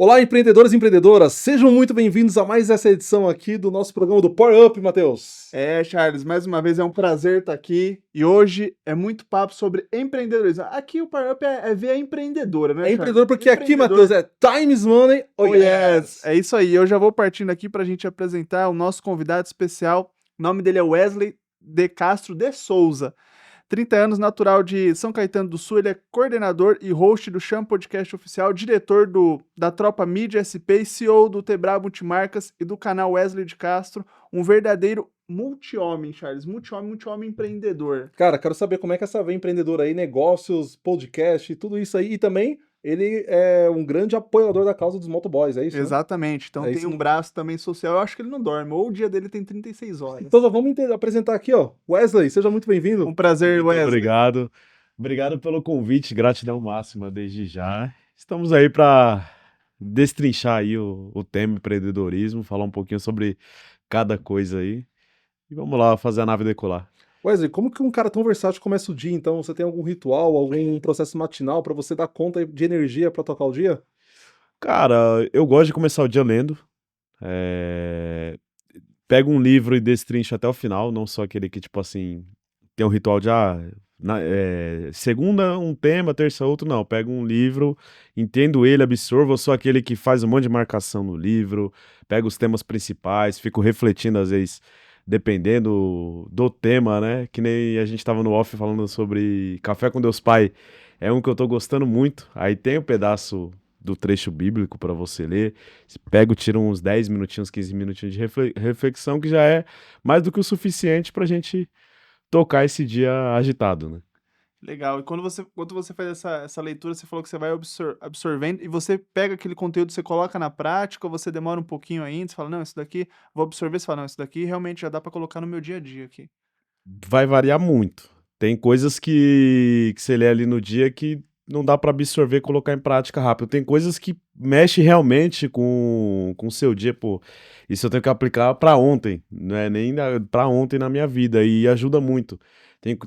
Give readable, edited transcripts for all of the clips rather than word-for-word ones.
Olá, empreendedores e empreendedoras, sejam muito bem-vindos a mais essa edição aqui do nosso programa do Power Up, Matheus. Charles, mais uma vez é um prazer estar aqui e hoje é muito papo sobre empreendedorismo. Aqui o Power Up é ver a empreendedora, né, É Charles? empreendedor porque aqui, Matheus, é Times Money. Oh, yes! É isso aí, eu já vou partindo aqui para a gente apresentar o nosso convidado especial. O nome dele é Wesley de Castro de Souza. 30 anos, natural de São Caetano do Sul, ele é coordenador e host do Cham Podcast Oficial, diretor da Tropa Mídia SP, CEO do Tebra Multimarcas e do canal Wesley de Castro, um verdadeiro multi-homem, Charles, multi-homem empreendedor. Cara, quero saber como é que essa veia empreendedora aí, negócios, podcast, tudo isso aí, e também ele é um grande apoiador da causa dos motoboys, é isso? Exatamente, então É tem isso. um braço também social, eu acho que ele não dorme, ou o dia dele tem 36 horas. Então vamos apresentar aqui, ó, Wesley, seja muito bem-vindo. Um prazer, Muito Wesley. obrigado pelo convite, gratidão máxima desde já. Estamos aí para destrinchar aí o tema empreendedorismo, falar um pouquinho sobre cada coisa aí. E vamos lá fazer a nave decolar. Wesley, como que um cara tão versátil começa o dia, então? Você tem algum ritual, algum processo matinal para você dar conta de energia para tocar o dia? Cara, eu gosto de começar o dia lendo. Pego um livro e destrincho até o final, não só aquele que, tipo assim, tem um ritual de, segunda um tema, terça outro, não. Pego um livro, entendo ele, absorvo, eu sou aquele que faz um monte de marcação no livro, pego os temas principais, fico refletindo, às vezes, dependendo do tema, né? Que nem a gente tava no off falando sobre Café com Deus Pai, é um que eu tô gostando muito, aí tem um pedaço do trecho bíblico para você ler, pego, tiro uns 10 minutinhos, 15 minutinhos de reflexão, que já é mais do que o suficiente pra gente tocar esse dia agitado, né? Legal. E quando você faz essa leitura, você falou que você vai absorvendo e você pega aquele conteúdo, você coloca na prática, ou você demora um pouquinho ainda, você fala, não, isso daqui, vou absorver, você fala, não, isso daqui realmente já dá pra colocar no meu dia a dia aqui. Vai variar muito. Tem coisas que você lê ali no dia que não dá pra absorver e colocar em prática rápido. Tem coisas que mexem realmente com o seu dia, pô. Isso eu tenho que aplicar pra ontem, não é nem pra ontem na minha vida, e ajuda muito.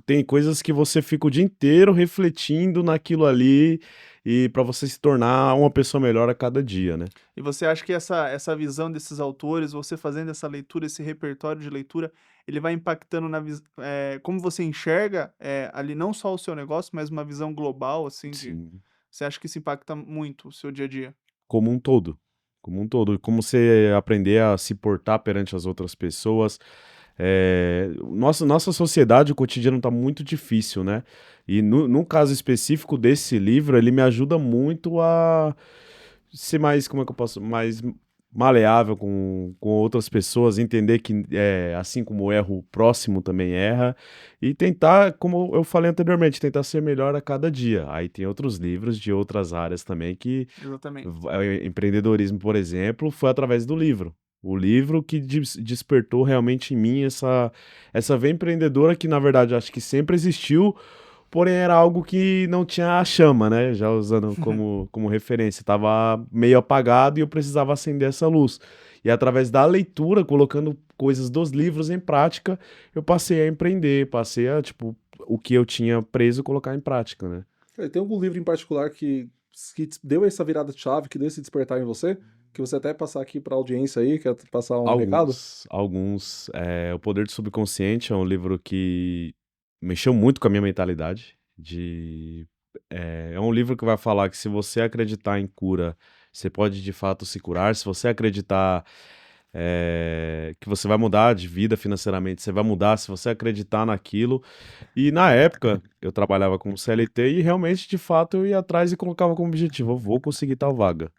Tem coisas que você fica o dia inteiro refletindo naquilo ali e pra você se tornar uma pessoa melhor a cada dia, né? E você acha que essa visão desses autores, você fazendo essa leitura, esse repertório de leitura, ele vai impactando como você enxerga ali não só o seu negócio, mas uma visão global, assim, Sim. você acha que isso impacta muito o seu dia a dia? Como um todo. Como um todo. Como você aprender a se portar perante as outras pessoas. Nossa sociedade, o cotidiano está muito difícil, né? E no caso específico desse livro, ele me ajuda muito a ser mais, como é que eu posso, mais maleável com outras pessoas, entender que assim como eu erro, o próximo também erra, e tentar, como eu falei anteriormente, tentar ser melhor a cada dia. Aí tem outros livros de outras áreas também que Exatamente. empreendedorismo, por exemplo, foi através do livro. O livro que despertou realmente em mim essa veia empreendedora que, na verdade, acho que sempre existiu, porém era algo que não tinha a chama, né? Já usando como referência. Estava meio apagado e eu precisava acender essa luz. E através da leitura, colocando coisas dos livros em prática, eu passei a empreender, passei a, tipo, o que eu tinha preso, colocar em prática, né? Tem algum livro em particular que deu essa virada de chave, que deu esse despertar em você? Que você até passar aqui para a audiência aí, quer passar um recado? Alguns. O Poder do Subconsciente é um livro que mexeu muito com a minha mentalidade. É um livro que vai falar que se você acreditar em cura, você pode de fato se curar. Se você acreditar que você vai mudar de vida financeiramente, você vai mudar. Se você acreditar naquilo. E na época, eu trabalhava como CLT e realmente, de fato, eu ia atrás e colocava como objetivo: eu vou conseguir tal vaga.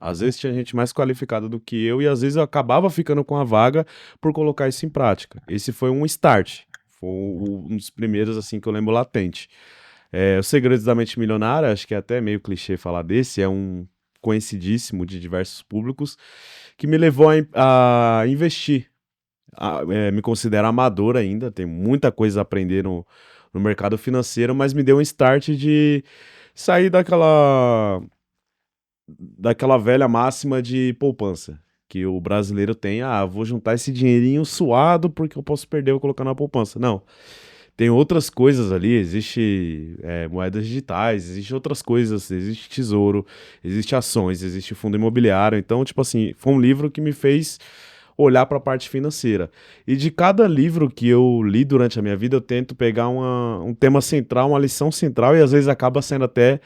Às vezes tinha gente mais qualificada do que eu e às vezes eu acabava ficando com a vaga por colocar isso em prática. Esse foi um start, foi um dos primeiros assim que eu lembro latente. Os Segredos da Mente Milionária, acho que é até meio clichê falar desse, é um conhecidíssimo de diversos públicos que me levou a investir. Me considero amador ainda, tem muita coisa a aprender no mercado financeiro, mas me deu um start de sair daquela velha máxima de poupança, que o brasileiro tem, vou juntar esse dinheirinho suado porque eu posso perder, vou colocar na poupança. Não. tem outras coisas ali, existe moedas digitais, existe outras coisas, existe tesouro, existe ações, existe fundo imobiliário. Então, tipo assim, foi um livro que me fez olhar para a parte financeira. E de cada livro que eu li durante a minha vida, eu tento pegar um tema central, uma lição central, e às vezes acaba sendo até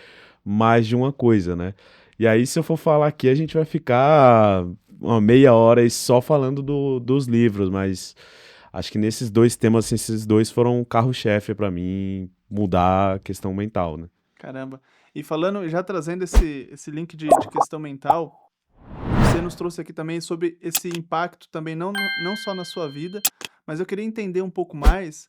mais de uma coisa, né? E aí, se eu for falar aqui, a gente vai ficar uma meia hora aí só falando dos livros, mas acho que nesses dois temas, assim, esses dois foram um carro-chefe para mim mudar a questão mental, né? Caramba. E falando, já trazendo esse link de questão mental, você nos trouxe aqui também sobre esse impacto também, não só na sua vida, mas eu queria entender um pouco mais,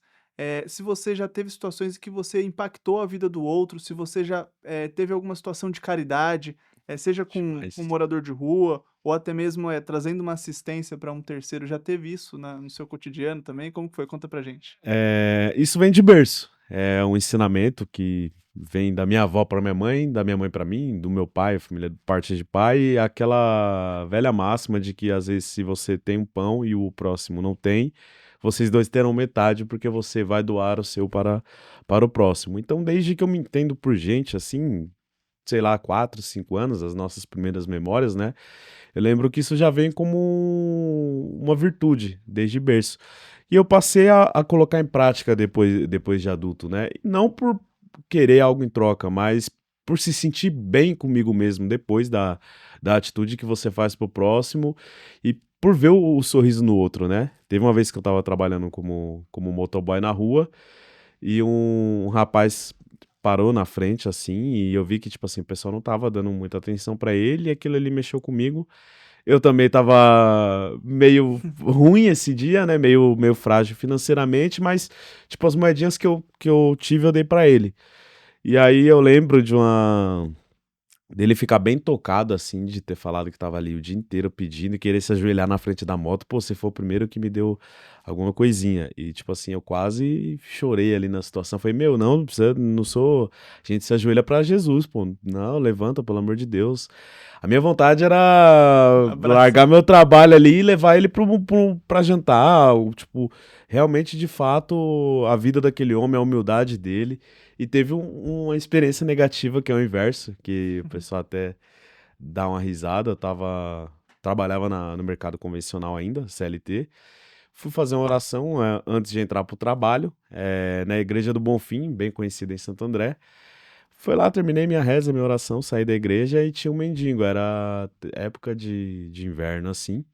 se você já teve situações em que você impactou a vida do outro, se você já teve alguma situação de caridade, seja com um Mas, morador de rua, ou até mesmo trazendo uma assistência para um terceiro, já teve isso no seu cotidiano também? Como que foi? Conta pra gente. isso vem de berço. É um ensinamento que vem da minha avó para minha mãe, da minha mãe para mim, do meu pai, família de parte de pai, e aquela velha máxima de que às vezes se você tem um pão e o próximo não tem, vocês dois terão metade porque você vai doar o seu para o próximo. Então, desde que eu me entendo por gente, assim, sei lá, 4, 5 anos, as nossas primeiras memórias, né? Eu lembro que isso já vem como uma virtude, desde berço. E eu passei a colocar em prática depois de adulto, né? E não por querer algo em troca, mas por se sentir bem comigo mesmo depois da atitude que você faz pro próximo e por ver o sorriso no outro, né? Teve uma vez que eu tava trabalhando como motoboy na rua e um rapaz parou na frente, assim, e eu vi que, tipo assim, o pessoal não tava dando muita atenção pra ele e aquilo ali mexeu comigo. Eu também tava meio ruim esse dia, né? Meio frágil financeiramente, mas, tipo, as moedinhas que eu tive, eu dei pra ele. E aí eu lembro dele ficar bem tocado, assim, de ter falado que tava ali o dia inteiro pedindo e querer se ajoelhar na frente da moto. Pô, você foi o primeiro que me deu alguma coisinha. E, tipo assim, eu quase chorei ali na situação. Falei, meu, não, precisa, não sou. A gente se ajoelha pra Jesus, pô. Não, levanta, pelo amor de Deus. A minha vontade era largar Abraçar. meu trabalho ali e levar ele pra jantar. Tipo, realmente, de fato, a vida daquele homem, a humildade dele. E teve uma experiência negativa que é o inverso, que o pessoal até dá uma risada. Trabalhava no mercado convencional ainda, CLT. Fui fazer uma oração antes de entrar pro trabalho, na Igreja do Bonfim, bem conhecida em Santo André. Fui lá, terminei minha reza, minha oração, saí da igreja e tinha um mendigo. Era época de inverno, assim.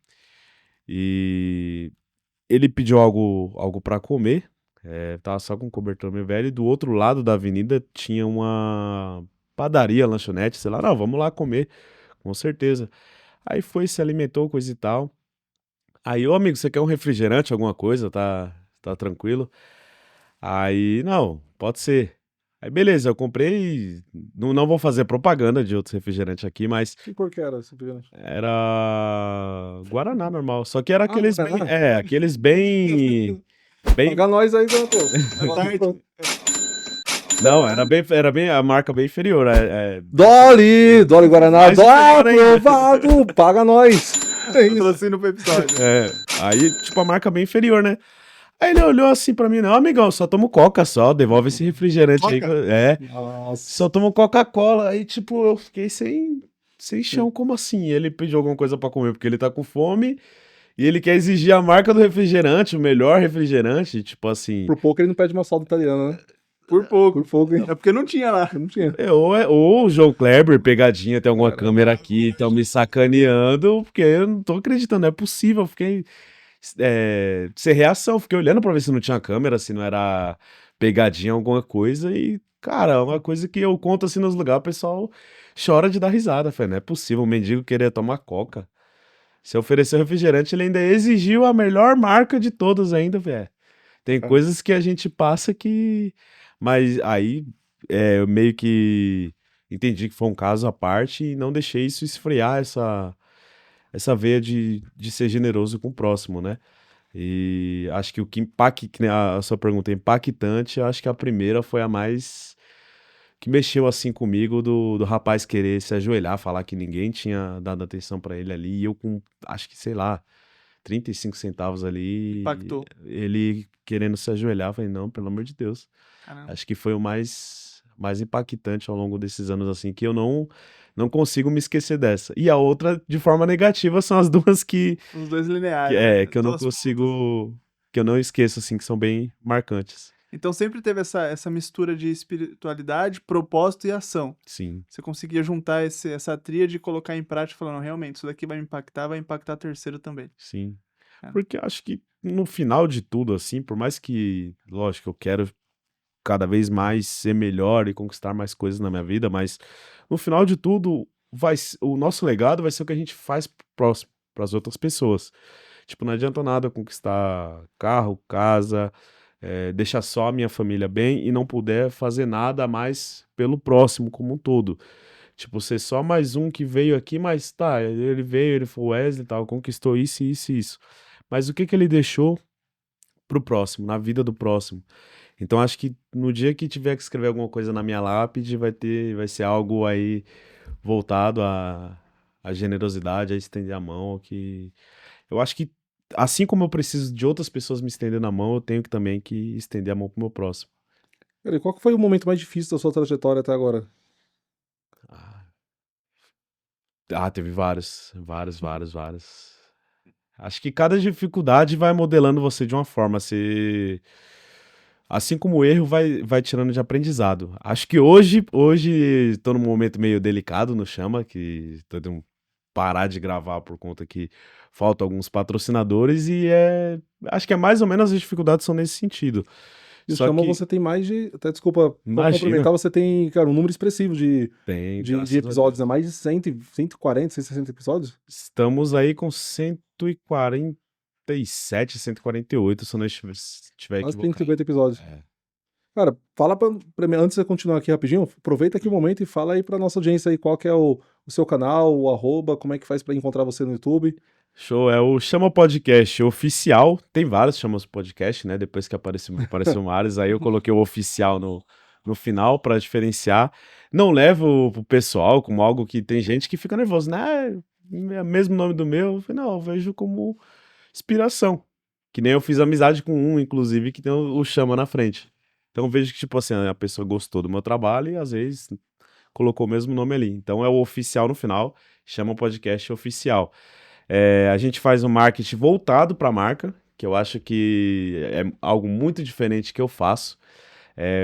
E ele pediu algo para comer. Tava só com um cobertor meio velho. E do outro lado da avenida tinha uma padaria, lanchonete, sei lá. Não, vamos lá comer, com certeza. Aí foi, se alimentou, coisa e tal. Aí, ô amigo, você quer um refrigerante, alguma coisa? Tá tranquilo? Aí, não, pode ser. Aí, beleza, eu comprei. Não vou fazer propaganda de outros refrigerantes aqui, mas Que cor que era esse refrigerante? era Guaraná normal. Só que era Ah, aqueles bem. Guaraná. Aqueles bem. Bem. Paga nós aí, Matheus. É tarde. Não, era bem a marca bem inferior. Dolly Guaraná, Mais inferior ainda. aprovado, paga nós. É isso. Patrocínio pro episódio. Aí, tipo, a marca bem inferior, né? Aí ele olhou assim pra mim, não, amigão, só tomo Coca só, devolve esse refrigerante aí. Coca? Nossa. Só tomo Coca-Cola. Aí, tipo, eu fiquei sem chão, como assim? Ele pediu alguma coisa pra comer porque ele tá com fome e ele quer exigir a marca do refrigerante, o melhor refrigerante, tipo assim. Por pouco ele não pede uma salda italiana, né? Por pouco. Por pouco, hein? É porque não tinha lá. Não tinha. Ou o João Kleber, pegadinha, tem alguma Caramba. câmera aqui, estão me sacaneando, porque eu não tô acreditando, não é possível. Eu fiquei sem reação, fiquei olhando pra ver se não tinha câmera, se não era pegadinha, alguma coisa, e, cara, é uma coisa que eu conto assim nos lugares, o pessoal chora de dar risada. Falei, não é possível, o mendigo querer tomar Coca. Se ofereceu refrigerante, ele ainda exigiu a melhor marca de todas ainda, velho. Tem coisas que a gente passa que. Mas aí eu meio que entendi que foi um caso à parte e não deixei isso esfriar essa veia de ser generoso com o próximo, né? E acho que o que impacta, que nem a sua pergunta é impactante, acho que a primeira foi a mais que mexeu assim comigo do rapaz querer se ajoelhar, falar que ninguém tinha dado atenção pra ele ali, e eu com, acho que, sei lá, 35 centavos ali, Impactou. ele querendo se ajoelhar, eu falei, não, pelo amor de Deus. Caramba. Acho que foi o mais impactante ao longo desses anos, assim, que eu não consigo me esquecer dessa. E a outra, de forma negativa, são as duas Os dois lineares, né? que eu não Duas pontas. consigo, que eu não esqueço, assim, que são bem marcantes. Então sempre teve essa mistura de espiritualidade, propósito e ação. Sim, Você conseguia juntar essa tríade e colocar em prática, falando, realmente, isso daqui vai impactar terceiro também. sim. É. Porque acho que no final de tudo, assim, por mais que, lógico, eu quero cada vez mais ser melhor e conquistar mais coisas na minha vida, mas no final de tudo, o nosso legado vai ser o que a gente faz próximo para as outras pessoas. Tipo, não adianta nada eu conquistar carro, casa, deixar só a minha família bem e não puder fazer nada a mais pelo próximo como um todo. Tipo, ser só mais um que veio aqui, mas tá, ele veio, ele foi o Wesley e tal, conquistou isso, isso e isso. Mas o que que ele deixou pro próximo, na vida do próximo? Então acho que no dia que tiver que escrever alguma coisa na minha lápide, vai ser algo aí voltado à generosidade, a estender a mão, que eu acho que assim como eu preciso de outras pessoas me estendendo a mão, eu tenho que também que estender a mão pro meu próximo. Cara, e qual que foi o momento mais difícil da sua trajetória até agora? Ah, teve vários, vários, vários, vários. Acho que cada dificuldade vai modelando você de uma forma. Assim como o erro vai tirando de aprendizado. Acho que hoje estou num momento meio delicado no Chama, que tô tendo que parar de gravar por conta que faltam alguns patrocinadores acho que é mais ou menos as dificuldades são nesse sentido. E o Só Chama que, você tem mais de. Até desculpa, vou imagina, complementar, você tem, cara, um número expressivo tem, de graças a episódios, Deus. né? Mais de 100, 140, 160 episódios? Estamos aí com 147, 148, se eu não estiver Quase equivocado. 150 episódios. É. Cara, fala pra mim, antes de você continuar aqui rapidinho, aproveita aqui o momento e fala aí pra nossa audiência aí qual que é o seu canal, o arroba, como é que faz pra encontrar você no YouTube. Show, é o Chama Podcast oficial. Tem vários Chamas Podcast, né? Depois que apareceu o Mares, aí eu coloquei o oficial no final pra diferenciar. Não levo pro pessoal como algo que tem gente que fica nervoso, né? É o mesmo nome do meu. Eu falei, não, eu vejo como inspiração. Que nem eu fiz amizade com um, inclusive, que tem o Chama na frente. Então eu vejo que, tipo assim, a pessoa gostou do meu trabalho e às vezes colocou o mesmo nome ali. Então é o oficial no final, Chama Podcast oficial. A gente faz um marketing voltado para a marca, que eu acho que é algo muito diferente que eu faço.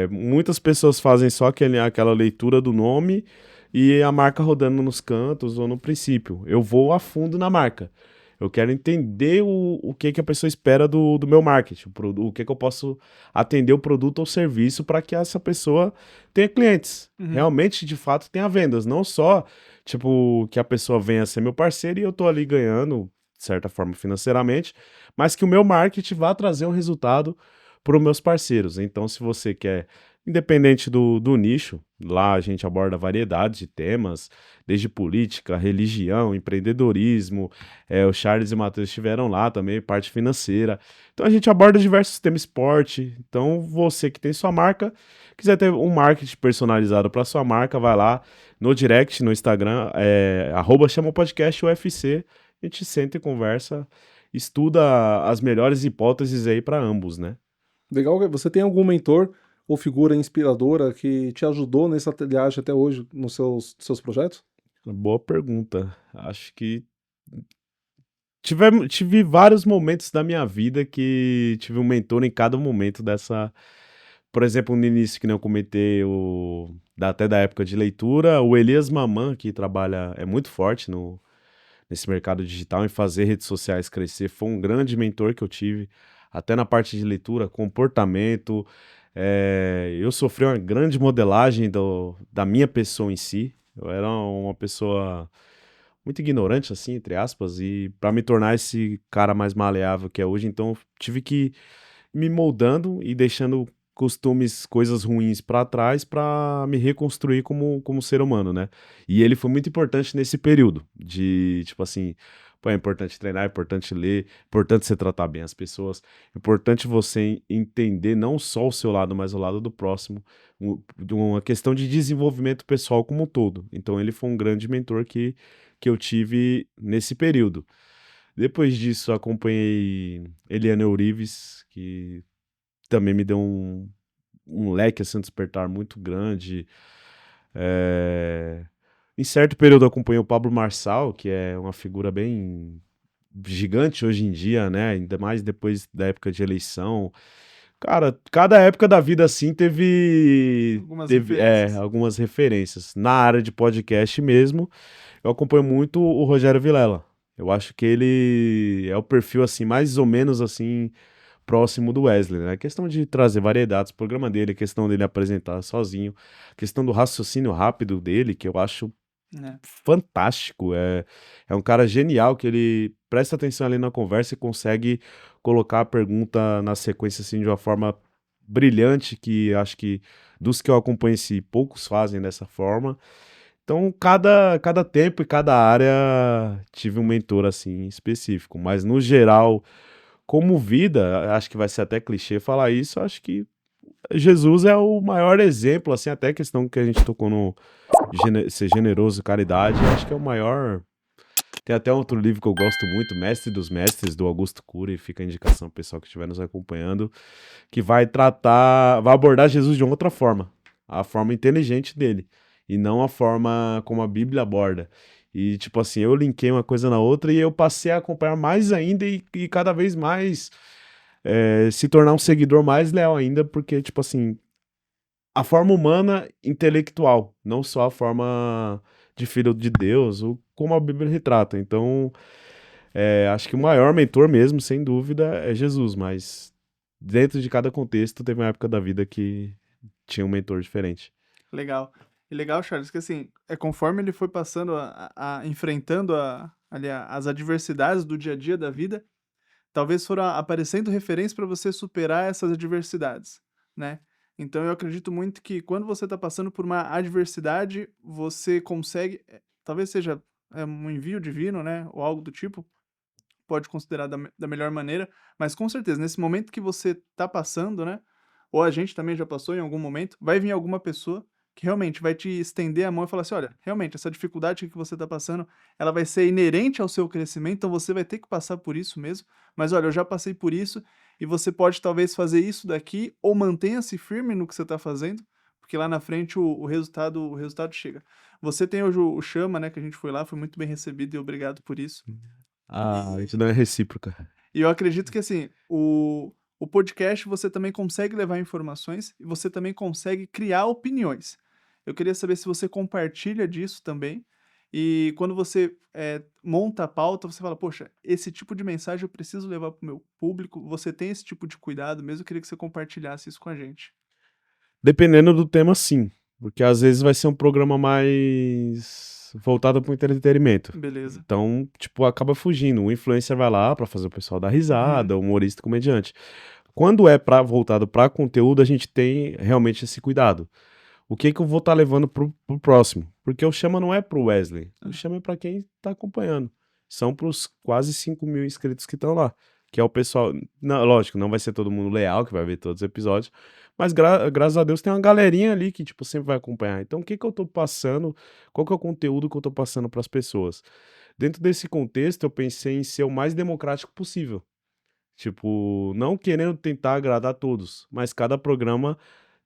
Muitas pessoas fazem só aquela leitura do nome e a marca rodando nos cantos ou no princípio. Eu vou a fundo na marca. Eu quero entender o que a pessoa espera do meu marketing, o que eu posso atender o produto ou serviço para que essa pessoa tenha clientes. Uhum. Realmente, de fato, tenha vendas. Não só, tipo, que a pessoa venha ser meu parceiro e eu tô ali ganhando, de certa forma, financeiramente, mas que o meu marketing vá trazer um resultado para os meus parceiros. Então, se você quer, independente do nicho, lá a gente aborda variedade de temas, desde política, religião, empreendedorismo, o Charles e o Matheus estiveram lá também, parte financeira. Então a gente aborda diversos temas, esporte. Então você que tem sua marca, quiser ter um marketing personalizado para sua marca, vai lá no direct, no Instagram, @chama o podcast UFC, a gente senta e conversa, estuda as melhores hipóteses aí para ambos, né? Legal, você tem algum mentor ou figura inspiradora que te ajudou nessa trilhagem até hoje nos seus projetos? Boa pergunta. Acho que tive vários momentos da minha vida que tive um mentor em cada momento dessa. Por exemplo, no início que nem eu comentei, até da época de leitura, o Elias Mamã, que trabalha, é muito forte nesse mercado digital, em fazer redes sociais crescer, foi um grande mentor que eu tive, até na parte de leitura, comportamento. Eu sofri uma grande modelagem da minha pessoa em si. Eu era uma pessoa muito ignorante, assim, entre aspas, e para me tornar esse cara mais maleável que é hoje, então eu tive que ir me moldando e deixando costumes, coisas ruins para trás para me reconstruir como ser humano, né? E ele foi muito importante nesse período de, tipo assim, pô, é importante treinar, é importante ler, é importante você tratar bem as pessoas, é importante você entender não só o seu lado, mas o lado do próximo, uma questão de desenvolvimento pessoal como um todo. Então ele foi um grande mentor que eu tive nesse período. Depois disso, acompanhei Eliane Ourives, que também me deu um leque, assim, um despertar muito grande. Em certo período, acompanhei o Pablo Marçal, que é uma figura bem gigante hoje em dia, né? Ainda mais depois da época de eleição. Cara, cada época da vida, assim, Algumas referências. algumas referências. Na área de podcast mesmo, eu acompanho muito o Rogério Vilela. Eu acho que ele é o perfil, assim, mais ou menos, assim, próximo do Wesley, né? A questão de trazer variedades, o programa dele, a questão dele apresentar sozinho, a questão do raciocínio rápido dele, que eu acho Né? fantástico. É um cara genial que ele presta atenção ali na conversa e consegue colocar a pergunta na sequência assim de uma forma brilhante, que acho que dos que eu acompanho, se poucos fazem dessa forma. Então, cada tempo e cada área tive um mentor assim específico, mas no geral, como vida, acho que vai ser até clichê falar isso, acho que Jesus é o maior exemplo, assim, até a questão que a gente tocou no ser generoso, caridade, acho que é o maior. Tem até outro livro que eu gosto muito, Mestre dos Mestres, do Augusto Cury, fica a indicação pro pessoal que estiver nos acompanhando, que vai abordar Jesus de uma outra forma, a forma inteligente dele, e não a forma como a Bíblia aborda. E, tipo assim, eu linkei uma coisa na outra e eu passei a acompanhar mais ainda e cada vez mais se tornar um seguidor mais leal ainda, porque, tipo assim, a forma humana intelectual, não só a forma de filho de Deus, ou como a Bíblia retrata. Então, acho que o maior mentor mesmo, sem dúvida, é Jesus, mas dentro de cada contexto teve uma época da vida que tinha um mentor diferente. Legal. E legal, Charles, que assim, conforme ele foi passando enfrentando as adversidades do dia a dia da vida, talvez foram aparecendo referências para você superar essas adversidades, né? Então eu acredito muito que quando você está passando por uma adversidade, você consegue, talvez seja um envio divino, né? Ou algo do tipo, pode considerar da melhor maneira, mas com certeza, nesse momento que você tá passando, né? Ou a gente também já passou em algum momento, vai vir alguma pessoa que realmente vai te estender a mão e falar assim: olha, realmente, essa dificuldade que você tá passando, ela vai ser inerente ao seu crescimento, então você vai ter que passar por isso mesmo. Mas olha, eu já passei por isso e você pode talvez fazer isso daqui, ou mantenha-se firme no que você tá fazendo, porque lá na frente o resultado chega. Você tem hoje o Chama, né? Que a gente foi lá, foi muito bem recebido e obrigado por isso. A gente não é recíproca. E eu acredito que, assim, o podcast você também consegue levar informações e você também consegue criar opiniões. Eu queria saber se você compartilha disso também. E quando você monta a pauta, você fala, poxa, esse tipo de mensagem eu preciso levar para o meu público. Você tem esse tipo de cuidado mesmo? Eu queria que você compartilhasse isso com a gente. Dependendo do tema, sim. Porque às vezes vai ser um programa mais voltado para o entretenimento. Beleza. Então, tipo, acaba fugindo. O influencer vai lá para fazer o pessoal dar risada, o humorista, comediante. Quando é voltado para conteúdo, a gente tem realmente esse cuidado. O que eu vou estar levando pro próximo? Porque o Chama não é pro Wesley. O Chama é para quem tá acompanhando. São pros quase 5 mil inscritos que estão lá. Que é o pessoal. Não, lógico, não vai ser todo mundo leal que vai ver todos os episódios. Mas graças a Deus tem uma galerinha ali que, tipo, sempre vai acompanhar. Então, o que eu tô passando? Qual que é o conteúdo que eu tô passando pras pessoas? Dentro desse contexto, eu pensei em ser o mais democrático possível. Tipo, não querendo tentar agradar a todos, mas cada programa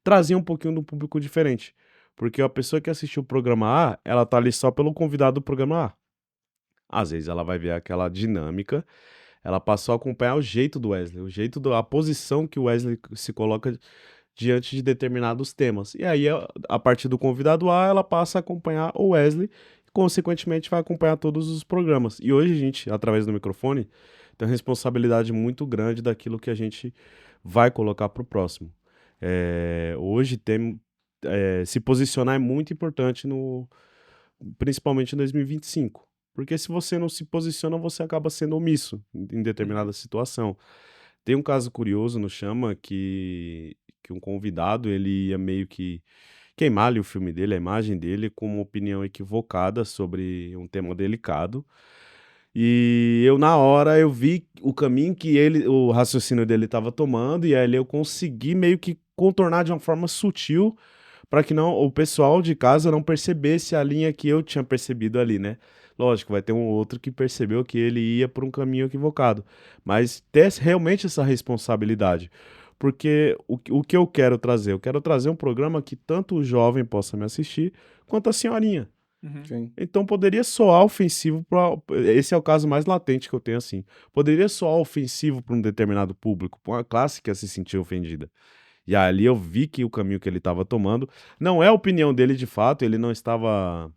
trazia um pouquinho de um público diferente. Porque a pessoa que assistiu o programa A, ela tá ali só pelo convidado do programa A. Às vezes ela vai ver aquela dinâmica, ela passou a acompanhar o jeito do Wesley, a posição que o Wesley se coloca diante de determinados temas. E aí, a partir do convidado A, ela passa a acompanhar o Wesley e, consequentemente, vai acompanhar todos os programas. E hoje a gente, através do microfone, tem uma responsabilidade muito grande daquilo que a gente vai colocar para o próximo. Hoje se posicionar é muito importante, principalmente em 2025. Porque se você não se posiciona, você acaba sendo omisso em determinada situação. Tem um caso curioso no Chama que um convidado ele ia meio que queimar ali o filme dele, a imagem dele, com uma opinião equivocada sobre um tema delicado. E eu, na hora, eu vi o caminho que o raciocínio dele estava tomando, e aí eu consegui meio que contornar de uma forma sutil para que não o pessoal de casa não percebesse a linha que eu tinha percebido ali, né? Lógico, vai ter um outro que percebeu que ele ia por um caminho equivocado, mas ter realmente essa responsabilidade. Porque o que eu quero trazer? Eu quero trazer um programa que tanto o jovem possa me assistir, quanto a senhorinha. Uhum. Sim. Então poderia soar ofensivo para. Esse é o caso mais latente que eu tenho assim. Poderia soar ofensivo para um determinado público, para uma classe que ia se sentir ofendida. E ali eu vi que o caminho que ele estava tomando não é a opinião dele de fato, ele não estava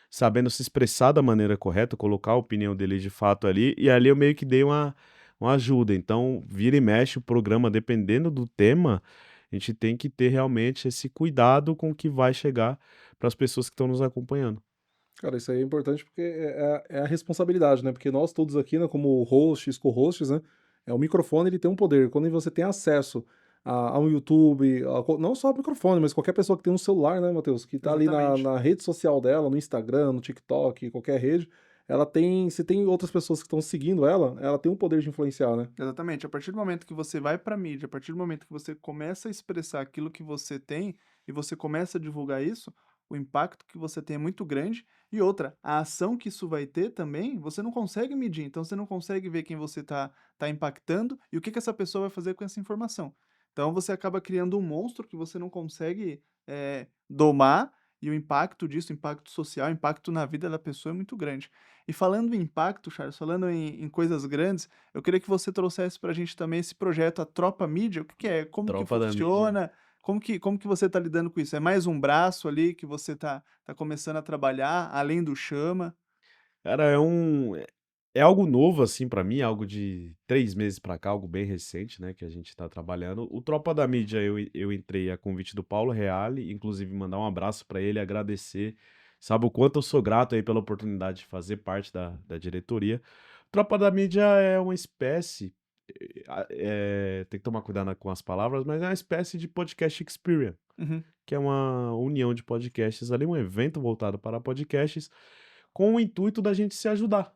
sabendo se expressar da maneira correta, colocar a opinião dele de fato ali, e ali eu meio que dei uma ajuda. Então, vira e mexe o programa, dependendo do tema, a gente tem que ter realmente esse cuidado com o que vai chegar para as pessoas que estão nos acompanhando. Cara, isso aí é importante porque é a responsabilidade, né? Porque nós todos aqui, né, como hosts, co-hosts, né? O microfone ele tem um poder. Quando você tem acesso a um YouTube, não só o microfone, mas qualquer pessoa que tem um celular, né, Matheus? Que tá ali Exatamente. na rede social dela, no Instagram, no TikTok, qualquer rede, ela tem. Se tem outras pessoas que estão seguindo ela tem um poder de influenciar, né? Exatamente. A partir do momento que você vai para mídia, a partir do momento que você começa a expressar aquilo que você tem e você começa a divulgar isso, o impacto que você tem é muito grande. E outra, a ação que isso vai ter também, você não consegue medir. Então você não consegue ver quem você tá impactando e o que essa pessoa vai fazer com essa informação. Então você acaba criando um monstro que você não consegue domar e o impacto disso, o impacto social, o impacto na vida da pessoa é muito grande. E falando em impacto, Charles, falando em coisas grandes, eu queria que você trouxesse para a gente também esse projeto, a Tropa Mídia. O que que é? Como que Tropa da mídia. funciona? Como que você está lidando com isso? É mais um braço ali que você tá começando a trabalhar, além do Chama? Cara, é algo novo, assim, pra mim, algo de 3 meses pra cá, algo bem recente, né, que a gente tá trabalhando. O Tropa da Mídia, eu entrei a convite do Paulo Reale, inclusive mandar um abraço pra ele, agradecer, sabe o quanto eu sou grato aí pela oportunidade de fazer parte da diretoria. Tropa da Mídia é uma espécie, tem que tomar cuidado com as palavras, mas é uma espécie de podcast experience, Uhum. que é uma união de podcasts ali, um evento voltado para podcasts, com o intuito da gente se ajudar.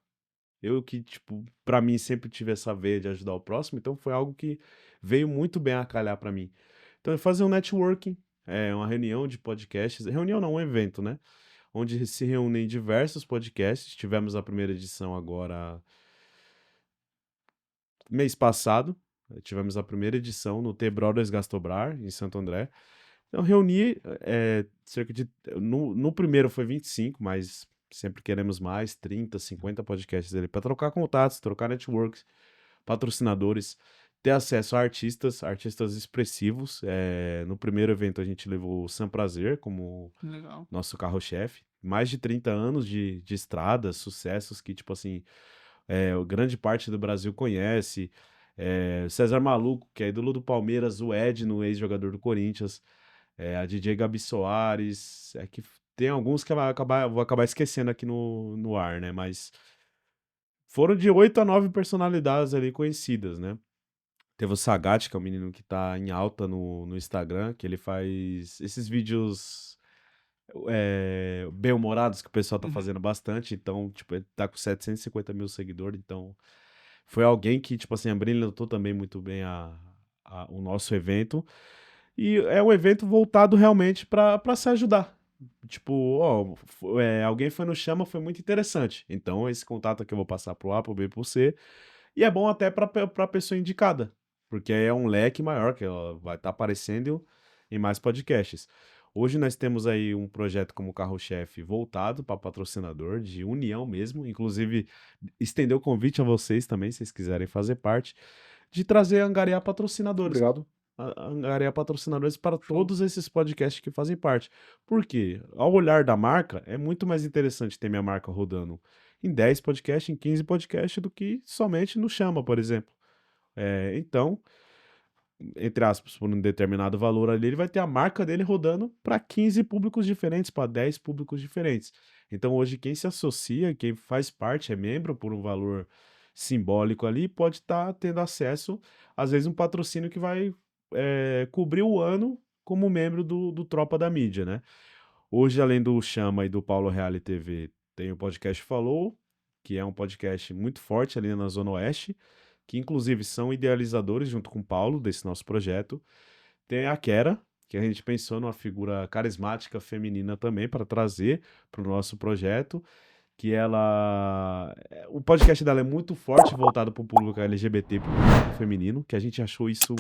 Eu que, tipo, pra mim sempre tive essa veia de ajudar o próximo, então foi algo que veio muito bem a calhar pra mim. Então, fazer um networking, uma reunião de podcasts, reunião não, um evento, né? Onde se reúnem diversos podcasts. Tivemos a primeira edição agora, mês passado. Tivemos a primeira edição no T Brothers Gastobrar, em Santo André. Então, reuni cerca de. No primeiro foi 25, mas sempre queremos mais, 30, 50 podcasts ali, para trocar contatos, trocar networks, patrocinadores, ter acesso a artistas expressivos. No primeiro evento a gente levou o Sam Prazer como Legal. nosso carro-chefe. Mais de 30 anos de estrada, sucessos que, tipo assim, grande parte do Brasil conhece. César Maluco, que é ídolo do Palmeiras, o Edno, ex-jogador do Corinthians, a DJ Gabi Soares, que tem alguns que vou acabar esquecendo aqui no ar, né? Mas foram de 8 a 9 personalidades ali conhecidas, né? Teve o Sagat, que é um menino que tá em alta no Instagram, que ele faz esses vídeos bem-humorados que o pessoal tá Uhum. fazendo bastante. Então, tipo, ele tá com 750 mil seguidores. Então, foi alguém que, tipo assim, brilhantou também muito bem o nosso evento. E é um evento voltado realmente para se ajudar. Tipo, ó, alguém foi no Chama, foi muito interessante. Então, esse contato aqui eu vou passar pro A, pro B, pro C. E é bom até pra pessoa indicada, porque aí é um leque maior, que ela vai estar aparecendo em mais podcasts. Hoje nós temos aí um projeto como carro-chefe voltado para patrocinador, de união mesmo. Inclusive, estender o convite a vocês também, se vocês quiserem fazer parte, de trazer, angariar patrocinadores. Obrigado. Angariar patrocinadores para Show. todos esses podcasts que fazem parte. Por quê? Ao olhar da marca, é muito mais interessante ter minha marca rodando em 10 podcasts, em 15 podcasts, do que somente no Chama, por exemplo. Então, entre aspas, por um determinado valor ali, ele vai ter a marca dele rodando para 15 públicos diferentes, para 10 públicos diferentes. Então, hoje, quem se associa, quem faz parte, é membro por um valor simbólico ali, pode estar tendo acesso, às vezes, um patrocínio que vai cobrir o ano como membro do Tropa da Mídia, né? Hoje, além do Chama e do Paulo Reale TV, tem o Podcast Falou, que é um podcast muito forte ali na Zona Oeste, que inclusive são idealizadores, junto com o Paulo, desse nosso projeto. Tem a Kera, que a gente pensou numa figura carismática feminina também para trazer para o nosso projeto. que ela... O podcast dela é muito forte voltado para o público LGBT, para o público feminino, que a gente achou isso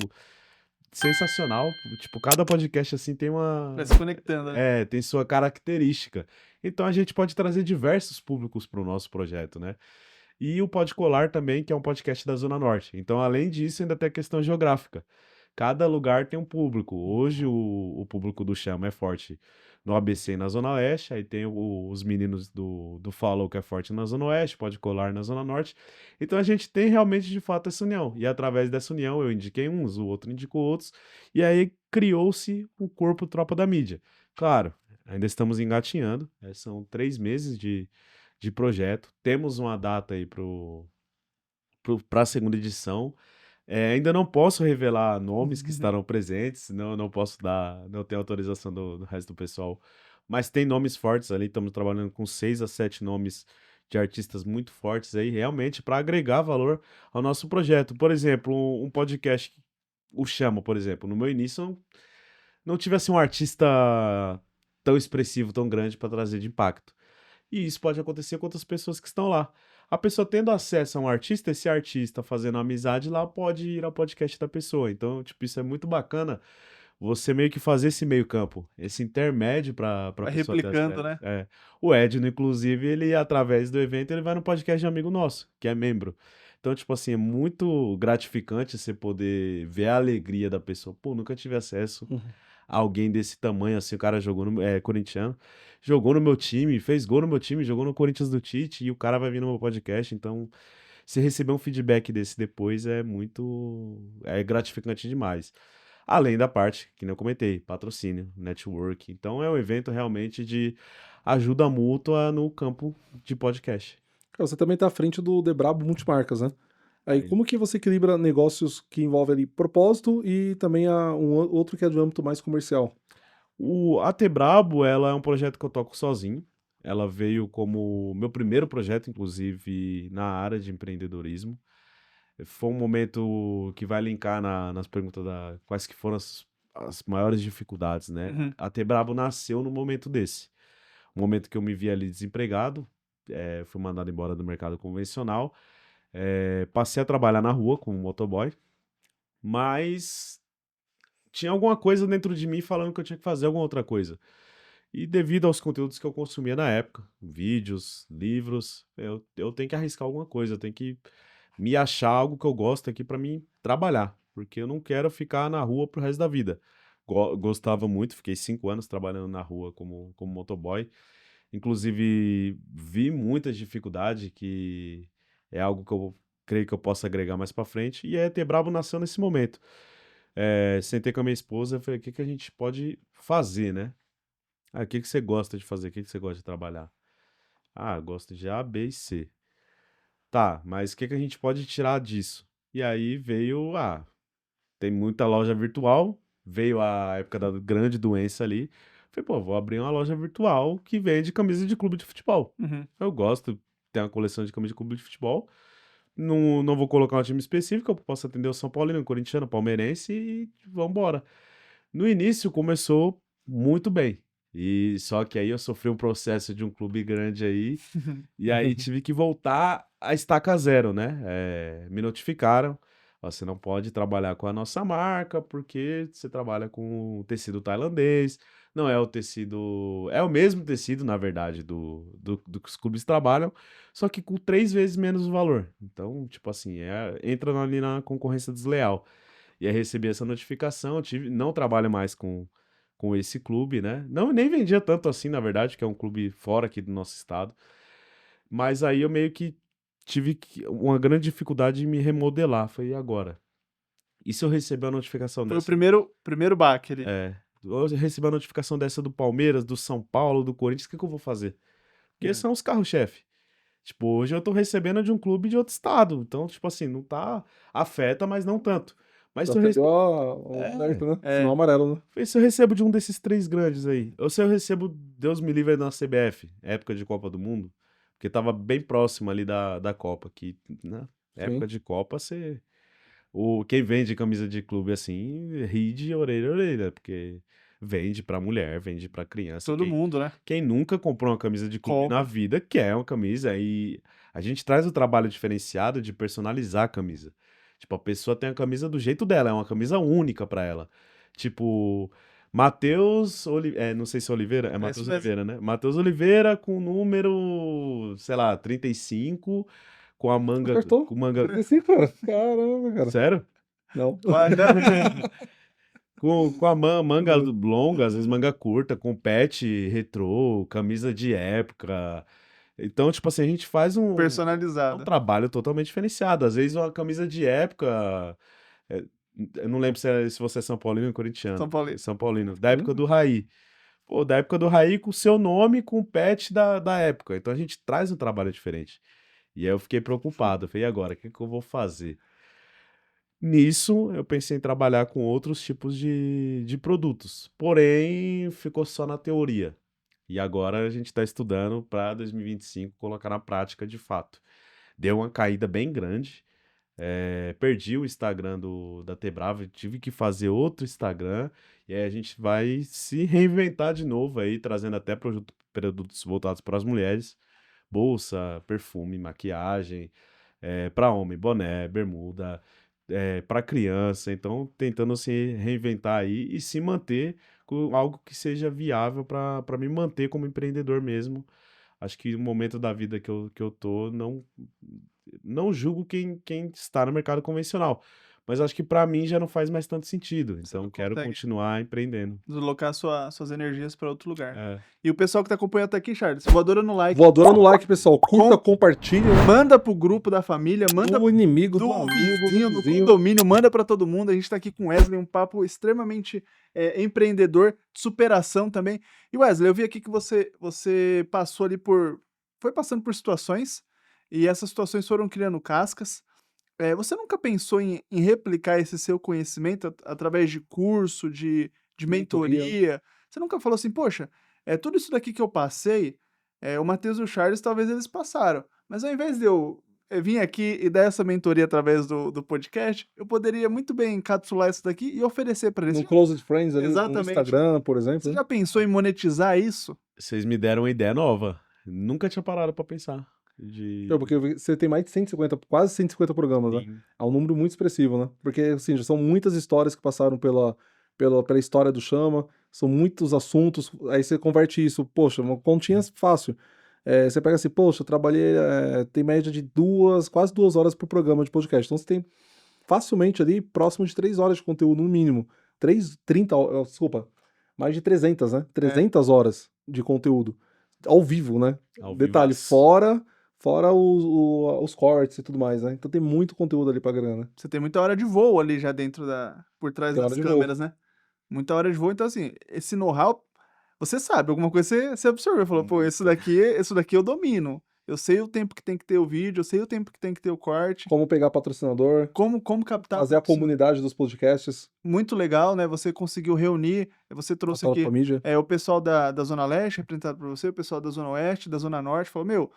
sensacional. Tipo, cada podcast assim tem Vai se conectando, né? tem sua característica. Então a gente pode trazer diversos públicos para o nosso projeto, né? E o Pode Colar também, que é um podcast da Zona Norte. Então, além disso, ainda tem a questão geográfica. Cada lugar tem um público. Hoje o público do Chama é forte no ABC e na Zona Leste, aí tem os meninos do Follow que é forte na Zona Oeste, Pode Colar na Zona Norte. Então a gente tem realmente de fato essa união. E através dessa união eu indiquei uns, o outro indicou outros, e aí criou-se um corpo Tropa da Mídia. Claro, ainda estamos engatinhando, são 3 meses de projeto. Temos uma data aí para a segunda edição. Ainda não posso revelar nomes que estarão presentes, não posso dar, não tenho autorização do resto do pessoal, mas tem nomes fortes ali, estamos trabalhando com 6 a 7 nomes de artistas muito fortes aí, realmente para agregar valor ao nosso projeto. Por exemplo, um podcast, o Chama, por exemplo, no meu início não tive assim um artista tão expressivo, tão grande para trazer de impacto. E isso pode acontecer com outras pessoas que estão lá. A pessoa tendo acesso a um artista, esse artista fazendo amizade lá, pode ir ao podcast da pessoa. Então, tipo, isso é muito bacana. Você meio que fazer esse meio campo, esse intermédio para Vai pessoa ter replicando, acesso. né? O Edno, inclusive, ele, através do evento, ele vai no podcast de amigo nosso, que é membro. Então, tipo assim, é muito gratificante você poder ver a alegria da pessoa. Pô, nunca tive acesso a alguém desse tamanho, assim, o cara jogou no, corintiano, jogou no meu time, fez gol no meu time, jogou no Corinthians do Tite, e o cara vai vir no meu podcast, então, se receber um feedback desse depois é gratificante demais. Além da parte, que nem eu comentei, patrocínio, network. Então é um evento realmente de ajuda mútua no campo de podcast. Cara, você também tá à frente do The Brabo Multimarcas, né? Aí, Aí. como que você equilibra negócios que envolvem ali propósito e também outro que é do âmbito mais comercial? A Tebrabo, ela é um projeto que eu toco sozinho. Ela veio como meu primeiro projeto, inclusive, na área de empreendedorismo. Foi um momento que vai linkar nas perguntas quais que foram as maiores dificuldades, né? Uhum. A Tebrabo nasceu no momento desse. Um momento que eu me vi ali desempregado, fui mandado embora do mercado convencional, passei a trabalhar na rua como motoboy, mas tinha alguma coisa dentro de mim falando que eu tinha que fazer alguma outra coisa. E devido aos conteúdos que eu consumia na época, vídeos, livros, eu tenho que arriscar alguma coisa, eu tenho que me achar algo que eu gosto aqui para mim trabalhar, porque eu não quero ficar na rua pro resto da vida. Gostava muito, fiquei 5 anos trabalhando na rua como motoboy. Inclusive, vi muitas dificuldades, que é algo que eu creio que eu possa agregar mais para frente, e a ET Brabo nasceu nesse momento. Sentei com a minha esposa e falei, o que que a gente pode fazer, né? O que que você gosta de fazer? O que que você gosta de trabalhar? Ah, gosto de A, B e C. Tá, mas o que que a gente pode tirar disso? E aí veio, tem muita loja virtual, veio a época da grande doença ali. Falei, pô, vou abrir uma loja virtual que vende camisa de clube de futebol. Uhum. Eu gosto, tem uma coleção de camisas de clube de futebol. Não vou colocar um time específico, eu posso atender o São Paulino, o Corintiano, o Palmeirense e vambora. No início começou muito bem. E só que aí eu sofri um processo de um clube grande aí, e aí tive que voltar a estaca zero, né? Me notificaram, ó, você não pode trabalhar com a nossa marca porque você trabalha com tecido tailandês, não é o tecido, é o mesmo tecido, na verdade, do que os clubes trabalham, só que com 3 vezes menos o valor. Então, tipo assim, entra ali na concorrência desleal. E aí recebi essa notificação, não trabalho mais com esse clube, né? Não, nem vendia tanto assim, na verdade, que é um clube fora aqui do nosso estado. Mas aí eu meio que tive uma grande dificuldade em me remodelar. Falei, e agora? E se eu receber a notificação Foi o dessa? primeiro baque ali. Eu receber a notificação dessa do Palmeiras, do São Paulo, do Corinthians, o que que eu vou fazer? Porque são os carros-chefe. Tipo, hoje eu tô recebendo de um clube de outro estado. Então, tipo assim, não tá. Afeta, mas não tanto. Mas Já se eu, perdeu o alerta, né? Sinal amarelo, né? se eu recebo de um desses 3 grandes aí, ou se eu recebo, Deus me livre, na CBF, época de Copa do Mundo, porque tava bem próximo ali da Copa, que, né? Época Sim. de Copa, quem vende camisa de clube assim, ri de orelha a orelha, porque vende pra mulher, vende pra criança. Todo mundo, né? Quem nunca comprou uma camisa de clube na vida quer uma camisa, e a gente traz o trabalho diferenciado de personalizar a camisa. Tipo, a pessoa tem a camisa do jeito dela, é uma camisa única pra ela. Tipo, Matheus, não sei se é Oliveira, é isso Matheus mesmo. Oliveira, né? Matheus Oliveira com o número, sei lá, 35, com a manga, Acertou? com manga, 35, cara? Caramba, cara. sério? Não. Mas, né? Com a manga longa, às vezes manga curta, com pet retrô, camisa de época. Então, tipo assim, a gente faz um Personalizado. trabalho totalmente diferenciado. Às vezes uma camisa de época. é, Eu não lembro se você é São Paulino ou corintiano. São Paulino. São Paulino. Da época do Raí. Pô, da época do Raí com o seu nome, com o pet da época. Então a gente traz um trabalho diferente. E aí eu fiquei preocupado. Eu falei, e agora? O que eu vou fazer? Nisso, eu pensei em trabalhar com outros tipos de produtos. Porém, ficou só na teoria. E agora a gente está estudando para 2025 colocar na prática de fato. Deu uma caída bem grande. Perdi o Instagram da Tebrava, tive que fazer outro Instagram. E aí a gente vai se reinventar de novo aí, trazendo até produtos voltados para as mulheres. Bolsa, perfume, maquiagem, para homem, boné, bermuda, para criança. Então, tentando se reinventar aí e se manter com algo que seja viável para me manter como empreendedor mesmo. Acho que no momento da vida que eu tô, não julgo quem está no mercado convencional. Mas acho que para mim já não faz mais tanto sentido. Você Então, não quero consegue continuar empreendendo. deslocar suas energias para outro lugar. É. E o pessoal que tá acompanhando até aqui, Charles, voadora no like. Voadora no like, pessoal. Curta, compartilha. Manda pro grupo da família, manda Do inimigo, do do amigo, vizinho, do do vizinho. condomínio, manda pra todo mundo. A gente tá aqui com o Wesley, um papo extremamente empreendedor, de superação também. E Wesley, eu vi aqui que você passou ali foi passando por situações, e essas situações foram criando cascas. Você nunca pensou em replicar esse seu conhecimento através de curso, de mentoria? Você nunca falou assim, poxa, tudo isso daqui que eu passei, o Matheus e o Charles talvez eles passaram, mas ao invés de eu vir aqui e dar essa mentoria através do podcast, eu poderia muito bem encapsular isso daqui e oferecer para eles. No Closed Friends ali, no Exatamente. Instagram, por exemplo. Você né? já pensou em monetizar isso? Vocês me deram uma ideia nova. Nunca tinha parado para pensar. Porque você tem mais de 150, quase 150 programas, né? Sim. É um número muito expressivo, né? Porque, assim, já são muitas histórias que passaram pela história do Chama, são muitos assuntos, aí você converte isso, poxa, uma continha fácil. Você pega assim, poxa, eu trabalhei, tem média de quase 2 horas por programa de podcast, então você tem facilmente ali próximo de 3 horas de conteúdo no mínimo. 30, desculpa, mais de 300, né? 300 horas de conteúdo ao vivo, né? Ao Detalhe, vivaço. fora os cortes e tudo mais, né? Então tem muito conteúdo ali pra grana. Você tem muita hora de voo ali já por trás Tem das hora de voo. câmeras, né? Muita hora de voo, então assim, esse know-how, você sabe, alguma coisa você absorveu, falou, pô, isso daqui eu domino. Eu sei o tempo que tem que ter o vídeo, eu sei o tempo que tem que ter o corte, Como pegar patrocinador, como captar fazer a patrocinador. comunidade dos podcasts, Muito legal, né? Você conseguiu reunir, você trouxe passar aqui pra mídia. o pessoal da Zona Leste, representado por você, o pessoal da Zona Oeste, da Zona Norte, falou, meu,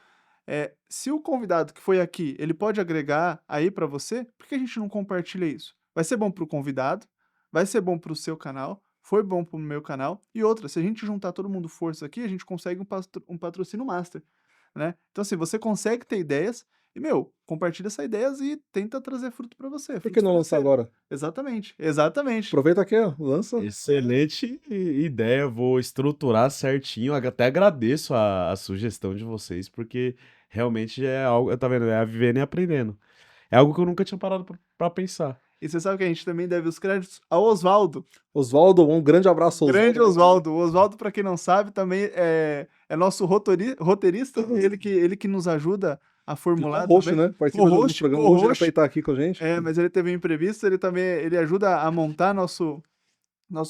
se o convidado que foi aqui, ele pode agregar aí pra você, por que a gente não compartilha isso? Vai ser bom pro convidado, vai ser bom pro seu canal, foi bom pro meu canal, e outra, se a gente juntar todo mundo força aqui, a gente consegue um patrocínio master, né? Então assim, você consegue ter ideias, e compartilha essas ideias e tenta trazer fruto pra você. Por que não lançar agora? Exatamente. Aproveita aqui, ó, lança. Excelente ideia, vou estruturar certinho. Até agradeço a sugestão de vocês, porque realmente é algo, tá vendo? É a vivendo e aprendendo. É algo que eu nunca tinha parado pra pensar. E você sabe que a gente também deve os créditos ao Oswaldo. Oswaldo, um grande abraço. Grande Oswaldo. O Oswaldo, pra quem não sabe, também é nosso roteirista, ele que nos ajuda a formular. Host, também. né? Participa do programa. Hoje era pra ele estar aqui com a gente. Mas ele teve um imprevisto, ele ajuda a montar nosso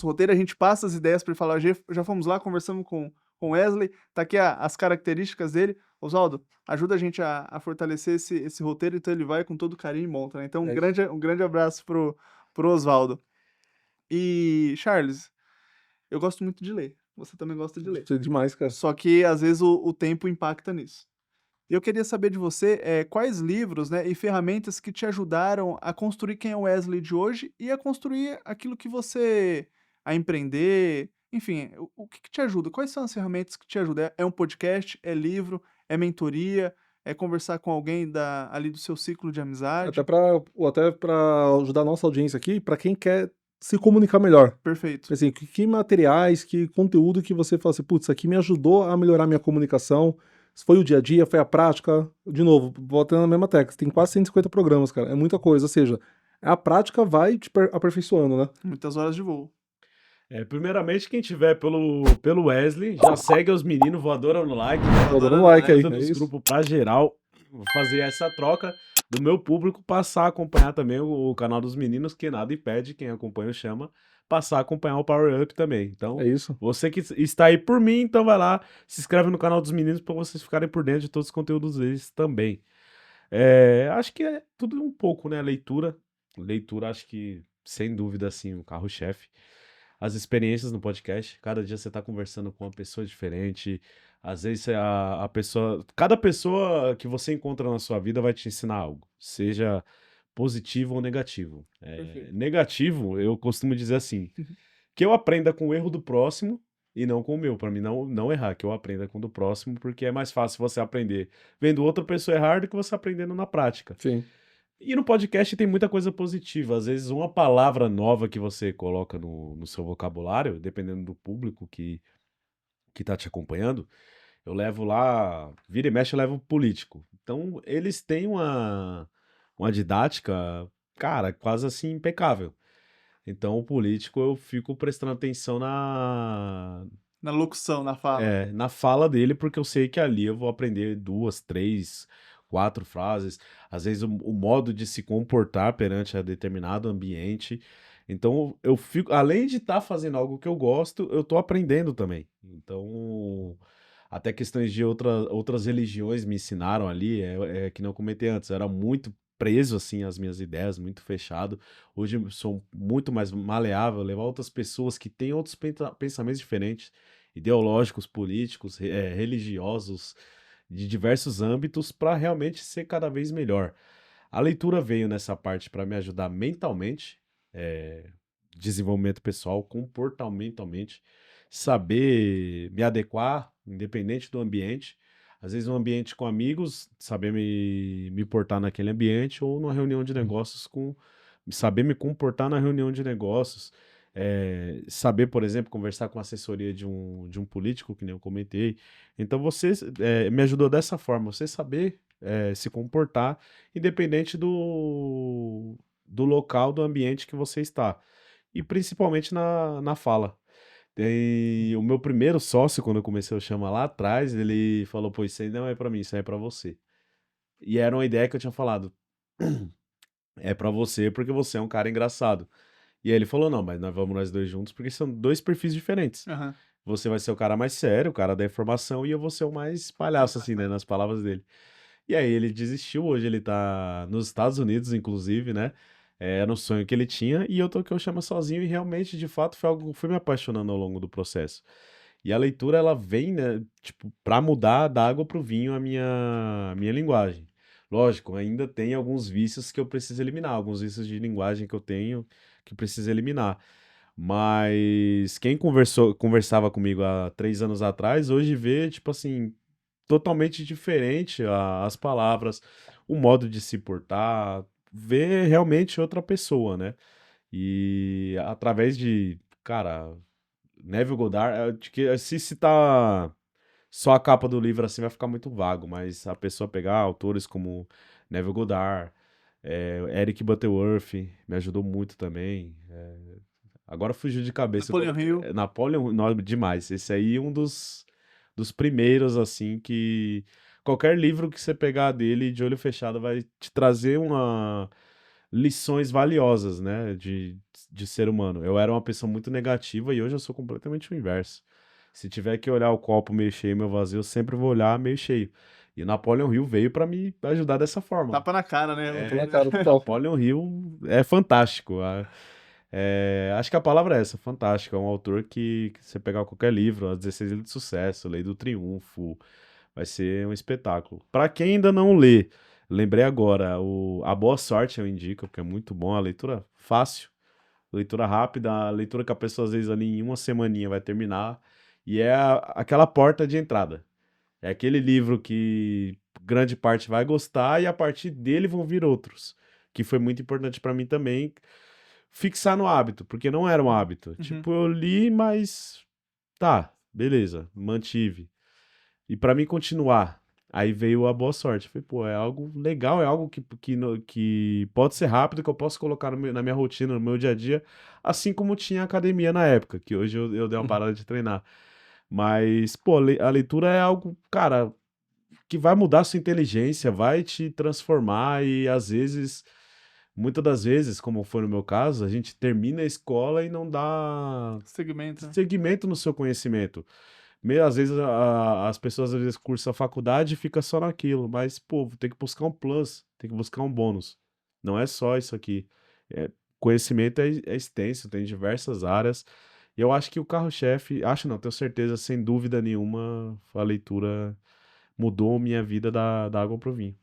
roteiro, a gente passa as ideias para ele falar, já fomos lá, conversamos com o Wesley, tá aqui as características dele. Oswaldo, ajuda a gente a fortalecer esse roteiro, então ele vai com todo carinho e monta, né? Então um grande abraço pro Oswaldo. E, Charles, eu gosto muito de ler, você também gosta de ler. Isso é demais, cara. Só que, às vezes, o tempo impacta nisso. E eu queria saber de você quais livros, né, e ferramentas que te ajudaram a construir quem é o Wesley de hoje e a construir aquilo que você... a empreender, Enfim, o que te ajuda? Quais são as ferramentas que te ajudam? É um podcast? É livro? É mentoria? É conversar com alguém ali do seu ciclo de Até amizade? para ajudar a nossa audiência aqui, para quem quer se comunicar melhor. Perfeito. Assim, que materiais, que conteúdo que você fala assim, putz, isso aqui me ajudou a melhorar minha comunicação. Se foi o dia a dia, foi a prática. De novo, voltando na mesma tecla, tem quase 150 programas, cara. É muita coisa. Ou seja, a prática vai te aperfeiçoando, né? Muitas horas de voo. Primeiramente, quem tiver pelo Wesley, já segue os meninos, voadora no like, Tô dando um like aí, manda é nos isso. grupos pra geral. Vou fazer essa troca do meu público passar a acompanhar também o canal dos meninos, que nada impede, quem acompanha o Chama, passar a acompanhar o Power Up também. Então, É isso. você que está aí por mim, então vai lá, se inscreve no canal dos meninos para vocês ficarem por dentro de todos os conteúdos deles também. Acho que é tudo um pouco, né? Leitura. Leitura, acho que, sem dúvida, assim, o carro-chefe. As experiências no podcast. Cada dia você tá conversando com uma pessoa diferente. Às vezes a pessoa. Cada pessoa que você encontra na sua vida vai te ensinar algo. Seja positivo ou negativo. Perfeito. Negativo, eu costumo dizer assim: que eu aprenda com o erro do próximo e não com o meu. Para mim, não errar, que eu aprenda com o do próximo, porque é mais fácil você aprender vendo outra pessoa errar do que você aprendendo na prática. Sim. E no podcast tem muita coisa positiva. Às vezes, uma palavra nova que você coloca no seu vocabulário, dependendo do público que tá te acompanhando, eu levo lá, vira e mexe, eu levo político. Então, eles têm uma didática, cara, quase assim impecável. Então, o político eu fico prestando atenção Na locução, na fala. na fala dele, porque eu sei que ali eu vou aprender 2, 3, 4 frases, às vezes o modo de se comportar perante a determinado ambiente. Então, eu fico, além de estar fazendo algo que eu gosto, eu estou aprendendo também. Então, até questões de outras religiões me ensinaram ali, que não comentei antes, eu era muito preso assim às minhas ideias, muito fechado. Hoje eu sou muito mais maleável, levar outras pessoas que têm outros pensamentos diferentes, ideológicos, políticos, religiosos, de diversos âmbitos, para realmente ser cada vez melhor. A leitura veio nessa parte para me ajudar mentalmente, eh, desenvolvimento pessoal, comportamentalmente, saber me adequar, independente do ambiente. Às vezes, um ambiente com amigos, saber me portar naquele ambiente, ou numa reunião de negócios saber me comportar na reunião de negócios. Saber, por exemplo, conversar com a assessoria de um político, que nem eu comentei. Então, você me ajudou dessa forma, você saber se comportar, independente do local, do ambiente que você está. E principalmente na fala. O meu primeiro sócio, quando eu comecei o Chama lá atrás, ele falou: pô, isso aí não é pra mim, isso aí é pra você. E era uma ideia que eu tinha falado: é pra você porque você é um cara engraçado. E aí ele falou: não, mas nós vamos nós dois juntos porque são dois perfis diferentes. Aham. Você vai ser o cara mais sério, o cara da informação, e eu vou ser o mais palhaço, assim, né, nas palavras dele. E aí ele desistiu, hoje ele tá nos Estados Unidos, inclusive, né? Era um sonho que ele tinha, e eu toquei o Chama sozinho, e realmente, de fato, foi algo que fui me apaixonando ao longo do processo. E a leitura, ela vem, né, tipo, pra mudar da água pro vinho a minha linguagem. Lógico, ainda tem alguns vícios que eu preciso eliminar, alguns vícios de linguagem que eu tenho que preciso eliminar. Mas quem conversava comigo há 3 anos atrás, hoje vê, tipo assim, totalmente diferente as palavras, o modo de se portar, vê realmente outra pessoa, né? E através de, cara, Neville Goddard, de que se citar só a capa do livro assim vai ficar muito vago, mas a pessoa pegar autores como Neville Goddard, Eric Butterworth, me ajudou muito também. Agora fugiu de cabeça. Napoleon Hill. Napoleon, não, demais. Esse aí é um dos primeiros, assim, que qualquer livro que você pegar dele de olho fechado vai te trazer lições valiosas, né, de ser humano. Eu era uma pessoa muito negativa e hoje eu sou completamente o inverso. Se tiver que olhar o copo meio cheio, meio vazio, eu sempre vou olhar meio cheio. E o Napoleon Hill veio para me ajudar dessa forma. Tapa na cara, né? Tô na cara total. Napoleon Hill é fantástico. Acho que a palavra é essa, fantástico. É um autor que você pegar qualquer livro, As 16 Leis de Sucesso, Lei do Triunfo, vai ser um espetáculo. Para quem ainda não lê, lembrei agora, A Boa Sorte eu indico, porque é muito bom, a leitura fácil, leitura rápida, a leitura que a pessoa às vezes ali em uma semaninha vai terminar, e é aquela porta de entrada. É aquele livro que grande parte vai gostar e a partir dele vão vir outros, que foi muito importante para mim também fixar no hábito, porque não era um hábito. Tipo, eu li, mas tá, beleza, mantive. E para mim continuar, aí veio a boa sorte. Falei, pô, é algo legal, é algo que pode ser rápido, que eu posso colocar na minha rotina, no meu dia a dia, assim como tinha academia na época, que hoje eu dei uma parada de treinar. Mas, pô, a leitura é algo, cara, que vai mudar a sua inteligência, vai te transformar e às vezes, muitas das vezes, como foi no meu caso, a gente termina a escola e não dá Segmento, né? segmento no seu conhecimento. Meio, às vezes as pessoas às vezes cursam a faculdade e fica só naquilo, mas, pô, tem que buscar um plus, tem que buscar um bônus. Não é só isso aqui. É, conhecimento é extenso, tem diversas áreas. E eu acho que o carro-chefe, acho não, tenho certeza, sem dúvida nenhuma, a leitura mudou minha vida da água pro vinho.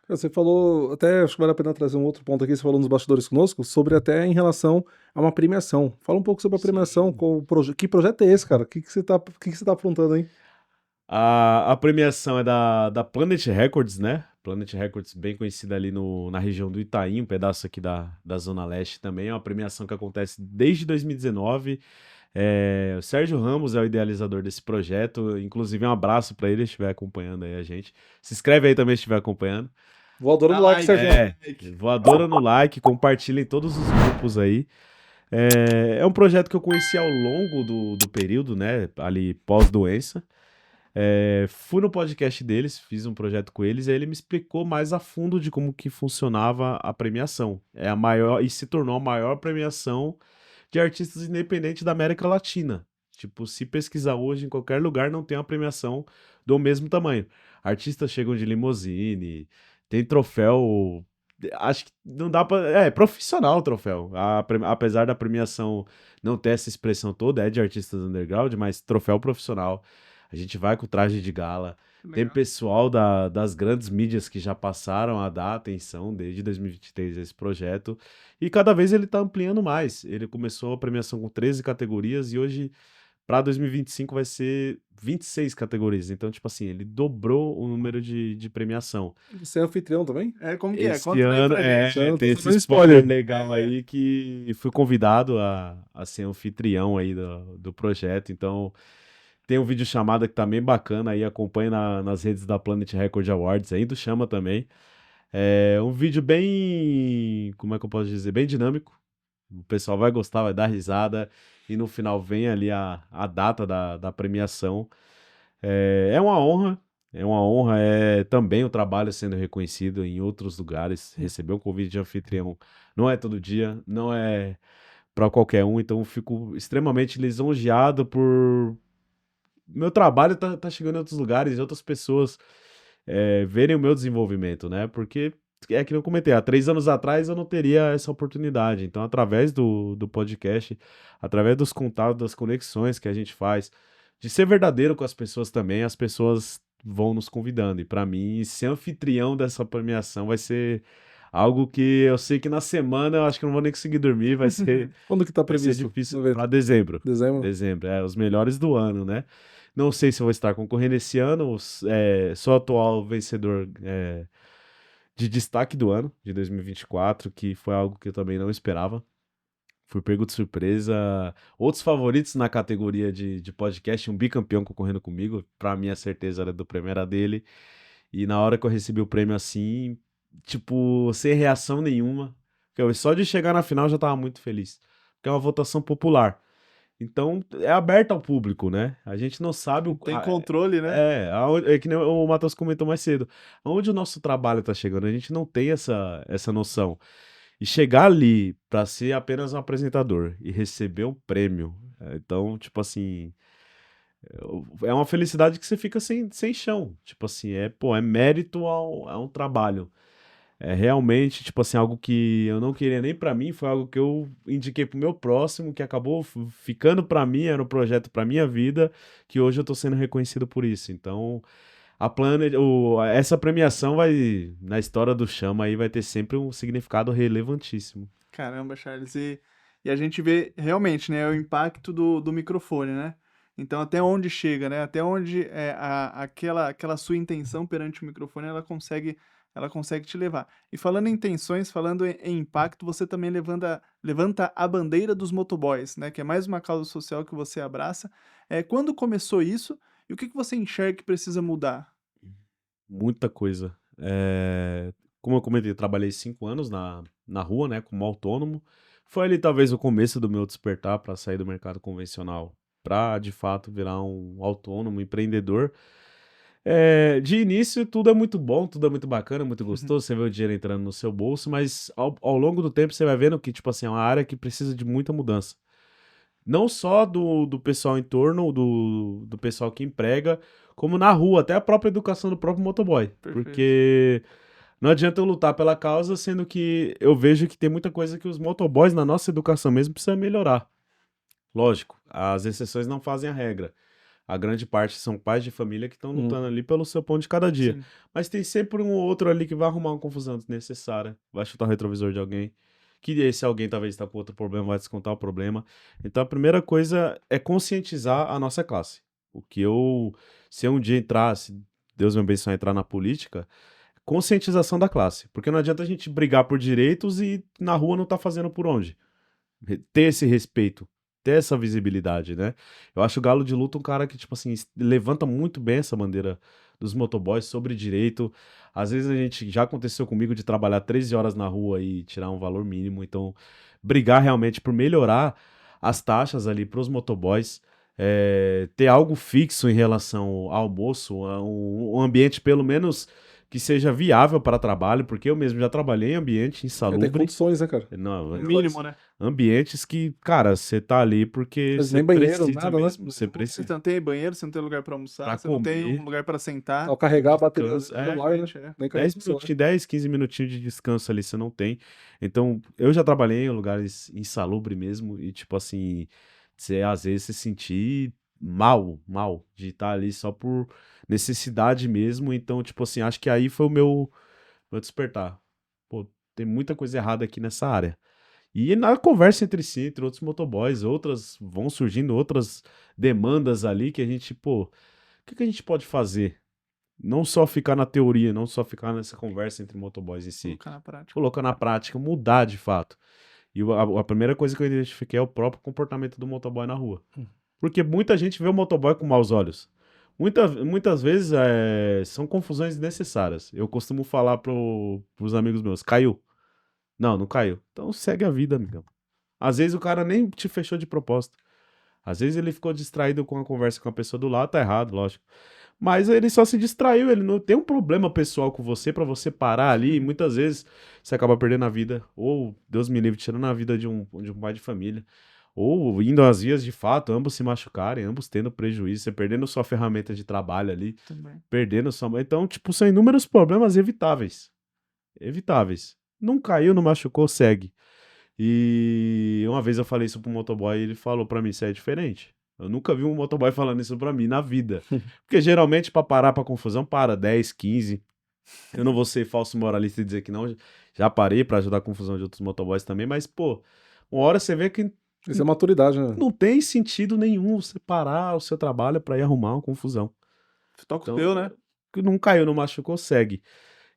Você falou, até acho que vale a pena trazer um outro ponto aqui, você falou nos bastidores conosco, sobre até em relação a uma premiação. Fala um pouco sobre a premiação, Sim. que projeto é esse, cara? O que você tá aprontando aí? A premiação é da Planet Records, né? Planet Records, bem conhecida ali na região do Itaim, um pedaço aqui da Zona Leste também. É uma premiação que acontece desde 2019. O Sérgio Ramos é o idealizador desse projeto. Inclusive, um abraço para ele, se estiver acompanhando aí a gente. Se inscreve aí também se estiver acompanhando. Voadora Dá no like, like, Sérgio. Voadora no like, compartilha em todos os grupos aí. É um projeto que eu conheci ao longo do período, né? Ali pós-doença. Fui no podcast deles, fiz um projeto com eles, e aí ele me explicou mais a fundo de como que funcionava a premiação. É a maior, e se tornou a maior premiação de artistas independentes da América Latina. Tipo, se pesquisar hoje em qualquer lugar, não tem uma premiação do mesmo tamanho. Artistas chegam de limusine, tem troféu. Acho que não dá pra. É profissional o troféu. Apesar da premiação não ter essa expressão toda, é de artistas underground, mas troféu profissional. A gente vai com traje de gala. Tem Legal. pessoal das grandes mídias que já passaram a dar atenção desde 2023 a esse projeto. E cada vez ele está ampliando mais. Ele começou a premiação com 13 categorias e hoje, para 2025, vai ser 26 categorias. Então, tipo assim, ele dobrou o número de premiação. Você é anfitrião também? Como que é? Esse Conta aí ano, pra gente. Não, tem tô esse sabendo spoiler spoiler. legal aí que fui convidado a ser anfitrião aí do projeto. Então, tem um vídeo chamada que tá bem bacana aí, acompanha nas redes da Planet Record Awards aí, do Chama também. É um vídeo bem, como é que eu posso dizer, bem dinâmico. O pessoal vai gostar, vai dar risada e no final vem ali a data da premiação. É uma honra, é também o trabalho sendo reconhecido em outros lugares. Receber um convite de anfitrião não é todo dia, não é para qualquer um, então eu fico extremamente lisonjeado por meu trabalho tá chegando em outros lugares, outras pessoas verem o meu desenvolvimento, né? Porque é que eu comentei, há 3 anos atrás eu não teria essa oportunidade. Então, através do podcast, através dos contatos, das conexões que a gente faz, de ser verdadeiro com as pessoas também, as pessoas vão nos convidando. E para mim, ser anfitrião dessa premiação vai ser algo que eu sei que na semana eu acho que eu não vou nem conseguir dormir, Quando que tá vai ser previsto difícil o evento? para dezembro. Dezembro? Dezembro, os melhores do ano, né? Não sei se eu vou estar concorrendo esse ano, sou atual vencedor de destaque do ano, de 2024, que foi algo que eu também não esperava. Fui pego de surpresa. Outros favoritos na categoria de podcast, um bicampeão concorrendo comigo, pra mim a certeza era do prêmio era dele. E na hora que eu recebi o prêmio assim, tipo, sem reação nenhuma, só de chegar na final eu já tava muito feliz. Porque é uma votação popular. Então, é aberto ao público, né? A gente não sabe Não tem controle, né? é que nem o Matheus comentou mais cedo. Aonde o nosso trabalho tá chegando, a gente não tem essa noção. E chegar ali pra ser apenas um apresentador e receber um prêmio, então, tipo assim, é uma felicidade que você fica sem chão. Tipo assim, pô, é mérito a um trabalho. É realmente, tipo assim, algo que eu não queria nem pra mim, foi algo que eu indiquei pro meu próximo, que acabou ficando pra mim, era um projeto pra minha vida, que hoje eu tô sendo reconhecido por isso. Então, essa premiação na história do Chama aí, vai ter sempre um significado relevantíssimo. Caramba, Charles. E E a gente vê realmente, né, o impacto do microfone, né? Então, até onde chega, né? Até onde aquela sua intenção perante o microfone, ela consegue te levar. E falando em intenções, falando em impacto, você também levanta a bandeira dos motoboys, né? Que é mais uma causa social que você abraça. Quando começou isso e o que você enxerga que precisa mudar? Muita coisa. Como eu comentei, eu trabalhei 5 anos na rua, né, como autônomo. Foi ali talvez o começo do meu despertar para sair do mercado convencional, para de fato virar um autônomo, empreendedor. De início, tudo é muito bom, tudo é muito bacana, muito gostoso, você vê o dinheiro entrando no seu bolso, mas ao longo do tempo você vai vendo que, tipo assim, é uma área que precisa de muita mudança. Não só do pessoal em torno, do pessoal que emprega, como na rua, até a própria educação do próprio motoboy. Perfeito. Porque não adianta eu lutar pela causa, sendo que eu vejo que tem muita coisa que os motoboys na nossa educação mesmo precisam melhorar. Lógico, as exceções não fazem a regra. A grande parte são pais de família que estão Uhum. lutando ali pelo seu pão de cada dia. Sim. Mas tem sempre um ou outro ali que vai arrumar uma confusão desnecessária, vai chutar o retrovisor de alguém, que esse alguém talvez está com outro problema, vai descontar o problema. Então a primeira coisa é conscientizar a nossa classe. O que eu, se eu um dia entrar, se Deus me abençoe entrar na política, conscientização da classe. Porque não adianta a gente brigar por direitos e na rua não tá fazendo por onde ter esse respeito, ter essa visibilidade, né? Eu acho o Galo de Luta um cara que, tipo assim, levanta muito bem essa bandeira dos motoboys sobre direito. Às vezes a gente já aconteceu comigo de trabalhar 13 horas na rua e tirar um valor mínimo, então brigar realmente por melhorar as taxas ali para os motoboys. Ter algo fixo em relação ao almoço, um ambiente pelo menos que seja viável para trabalho, porque eu mesmo já trabalhei em ambiente Tem insalubre. condições, né, cara? Não, O mínimo, né? ambientes que, cara, você tá ali porque Às vezes você nem banheiro, precisa nada, né? mesmo, você Você precisa não tem banheiro, você não tem lugar para almoçar, pra você não tem um comer, lugar para sentar. Ao carregar a bateria do descanso, celular, né? Realmente, é. Nem carregar 10 o celular. minutinhos, 10, 15 minutinhos de descanso ali você não tem. Então, eu já trabalhei em lugares insalubres mesmo e, tipo assim, você às vezes se sentir mal de estar ali só por necessidade mesmo. Então, tipo assim, acho que aí foi o meu despertar. Pô, tem muita coisa errada aqui nessa área. E na conversa entre si, entre outros motoboys, outras vão surgindo outras demandas ali que a gente, pô, o que a gente pode fazer? Não só ficar na teoria, não só ficar nessa conversa entre motoboys em si. Colocar na prática. Colocar na prática, mudar de fato. E a primeira coisa que eu identifiquei é o próprio comportamento do motoboy na rua. Porque muita gente vê o motoboy com maus olhos. Muitas vezes são confusões desnecessárias. Eu costumo falar pros amigos meus, caiu? Não, não caiu. Então segue a vida, amigão. Às vezes o cara nem te fechou de propósito. Às vezes ele ficou distraído com a conversa com a pessoa do lado, tá errado, lógico. Mas ele só se distraiu, ele não tem um problema pessoal com você pra você parar ali. E muitas vezes você acaba perdendo a vida, ou Deus me livre, tirando a vida de um pai de família, ou indo às vias de fato, ambos se machucarem, ambos tendo prejuízo, você perdendo sua ferramenta de trabalho ali, Também. perdendo sua. Então, tipo, são inúmeros problemas evitáveis. Evitáveis. Não caiu, não machucou, segue. E uma vez eu falei isso pro motoboy e ele falou pra mim, isso é diferente. Eu nunca vi um motoboy falando isso pra mim na vida. Porque geralmente pra parar pra confusão, para 10, 15. Eu não vou ser falso moralista e dizer que não. Já parei pra ajudar a confusão de outros motoboys também, mas, pô, uma hora você vê que Isso é maturidade, né? não tem sentido nenhum você parar o seu trabalho pra ir arrumar uma confusão. Toca o Então, teu, né? que não caiu, não machucou, segue.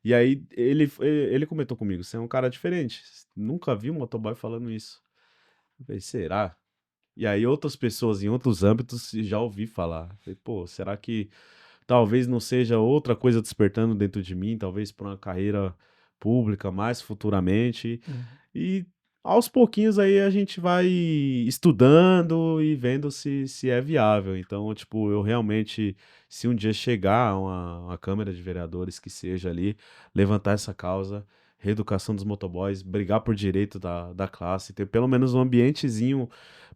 E aí ele comentou comigo, você é um cara diferente. Nunca vi um motoboy falando isso. Eu falei, será? E aí outras pessoas em outros âmbitos já ouvi falar. Eu falei, pô, será que talvez não seja outra coisa despertando dentro de mim, talvez para uma carreira pública mais futuramente. E aos pouquinhos aí a gente vai estudando e vendo se é viável. Então, tipo, eu realmente, se um dia chegar uma Câmara de Vereadores que seja ali, levantar essa causa, reeducação dos motoboys, brigar por direito da classe, ter pelo menos um ambientezinho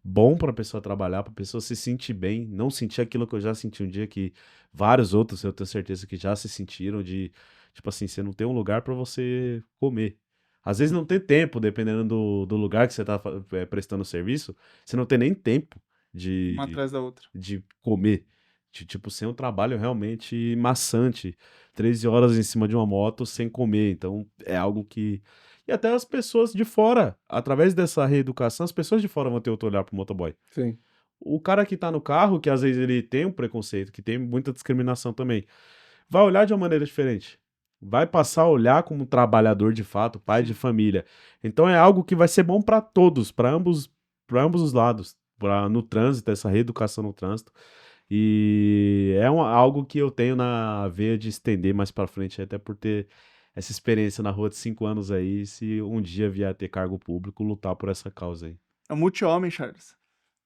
bom para a pessoa trabalhar, para a pessoa se sentir bem, não sentir aquilo que eu já senti um dia que vários outros eu tenho certeza que já se sentiram de, tipo assim, você não tem um lugar para você comer. Às vezes não tem tempo, dependendo do lugar que você está prestando serviço, você não tem nem tempo Uma de, atrás da outra. de comer. tipo, sem um trabalho realmente maçante, 13 horas em cima de uma moto sem comer. Então, é algo que. E até as pessoas de fora, através dessa reeducação, as pessoas de fora vão ter outro olhar pro motoboy. Sim. O cara que tá no carro, que às vezes ele tem um preconceito, que tem muita discriminação também, vai olhar de uma maneira diferente. Vai passar a olhar como um trabalhador de fato, pai de família. Então é algo que vai ser bom para todos, para ambos os lados, no trânsito, essa reeducação no trânsito. E é algo que eu tenho na veia de estender mais para frente, até por ter essa experiência na rua de 5 anos aí, se um dia vier a ter cargo público, lutar por essa causa aí. É um multi-homem, Charles.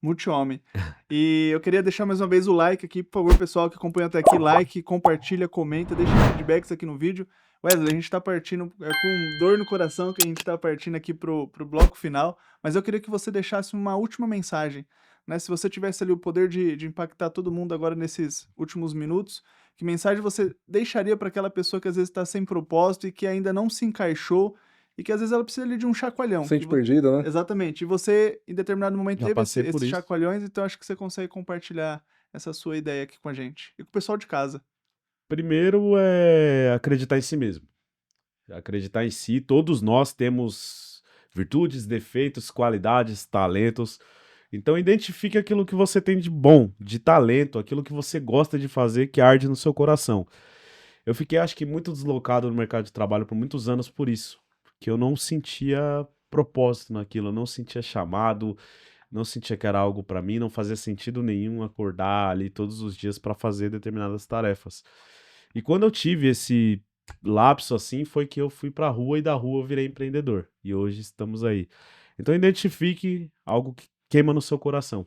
Multi-homem. E eu queria deixar mais uma vez o like aqui, por favor, pessoal que acompanha até aqui, like, compartilha, comenta, deixa feedbacks aqui no vídeo. Wesley, a gente tá partindo, com dor no coração que a gente tá partindo aqui pro bloco final, mas eu queria que você deixasse uma última mensagem, né? Se você tivesse ali o poder de impactar todo mundo agora nesses últimos minutos, que mensagem você deixaria para aquela pessoa que às vezes está sem propósito e que ainda não se encaixou e que às vezes ela precisa ali de um chacoalhão? Sente perdida, né? Exatamente. E você, em determinado momento, Já teve passei por esses isso. chacoalhões, então acho que você consegue compartilhar essa sua ideia aqui com a gente. E com o pessoal de casa. Primeiro é acreditar em si mesmo. Acreditar em si. Todos nós temos virtudes, defeitos, qualidades, talentos. Então identifique aquilo que você tem de bom, de talento, aquilo que você gosta de fazer, que arde no seu coração. Eu fiquei, acho que, muito deslocado no mercado de trabalho por muitos anos por isso. Porque eu não sentia propósito naquilo, eu não sentia chamado, não sentia que era algo pra mim, não fazia sentido nenhum acordar ali todos os dias pra fazer determinadas tarefas. E quando eu tive esse lapso assim, foi que eu fui pra rua e da rua eu virei empreendedor. E hoje estamos aí. Então identifique algo que queima no seu coração.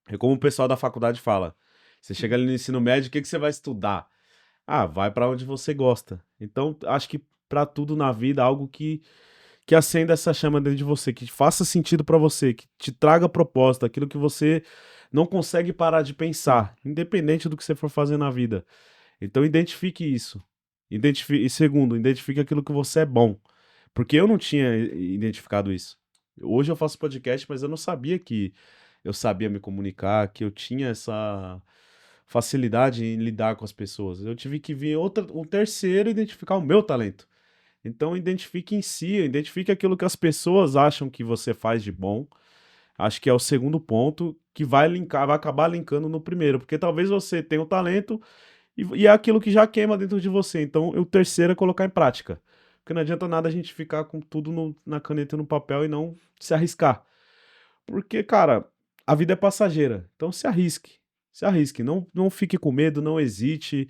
É como o pessoal da faculdade fala. Você chega ali no ensino médio, o que você vai estudar? Ah, vai pra onde você gosta. Então, acho que pra tudo na vida, algo que acenda essa chama dentro de você, que faça sentido pra você, que te traga propósito, aquilo que você não consegue parar de pensar, independente do que você for fazer na vida. Então identifique isso. E segundo, identifique aquilo que você é bom. Porque eu não tinha identificado isso. Hoje eu faço podcast, mas eu não sabia que eu sabia me comunicar, que eu tinha essa facilidade em lidar com as pessoas. Eu tive que vir um terceiro identificar o meu talento. Então identifique em si, identifique aquilo que as pessoas acham que você faz de bom. Acho que é o segundo ponto que vai linkar, vai acabar linkando no primeiro, porque talvez você tenha o talento e é aquilo que já queima dentro de você. Então, o terceiro é colocar em prática. Porque não adianta nada a gente ficar com tudo na caneta e no papel e não se arriscar. Porque, cara, a vida é passageira. Então, se arrisque. Se arrisque. Não fique com medo, não hesite.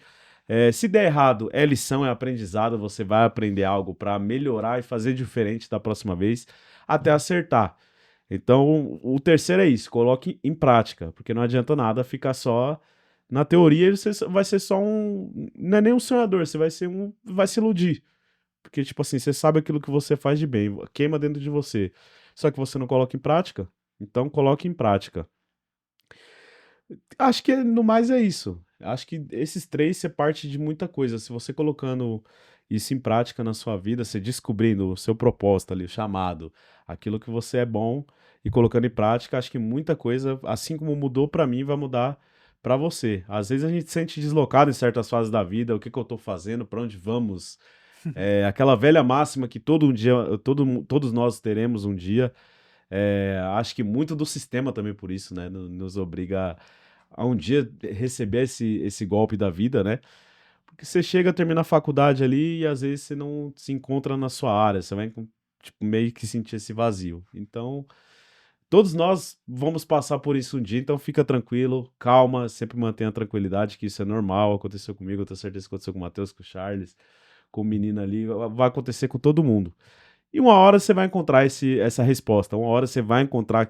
Se der errado, é lição, é aprendizado. Você vai aprender algo para melhorar e fazer diferente da próxima vez até acertar. Então, o terceiro é isso. Coloque em prática. Porque não adianta nada ficar só na teoria, você vai ser só um. Não é nem um sonhador, você vai ser um. Vai se iludir. Porque, tipo assim, você sabe aquilo que você faz de bem, queima dentro de você. Só que você não coloca em prática. Então, coloque em prática. Acho que no mais é isso. Acho que esses três você parte de muita coisa. Se você colocando isso em prática na sua vida, você descobrindo o seu propósito ali, o chamado, aquilo que você é bom e colocando em prática, acho que muita coisa, assim como mudou pra mim, vai mudar pra você. Às vezes a gente se sente deslocado em certas fases da vida, o que que eu tô fazendo, pra onde vamos? Aquela velha máxima que todos nós teremos um dia. Acho que muito do sistema também por isso, né? Nos obriga a um dia receber esse golpe da vida, né? Porque você chega, termina a faculdade ali e às vezes você não se encontra na sua área, você vai tipo, meio que sentir esse vazio. Então, todos nós vamos passar por isso um dia, então fica tranquilo, calma, sempre mantenha a tranquilidade, que isso é normal, aconteceu comigo, eu tenho certeza que aconteceu com o Matheus, com o Charles, com o menino ali, vai acontecer com todo mundo. E uma hora você vai encontrar essa resposta, uma hora você vai encontrar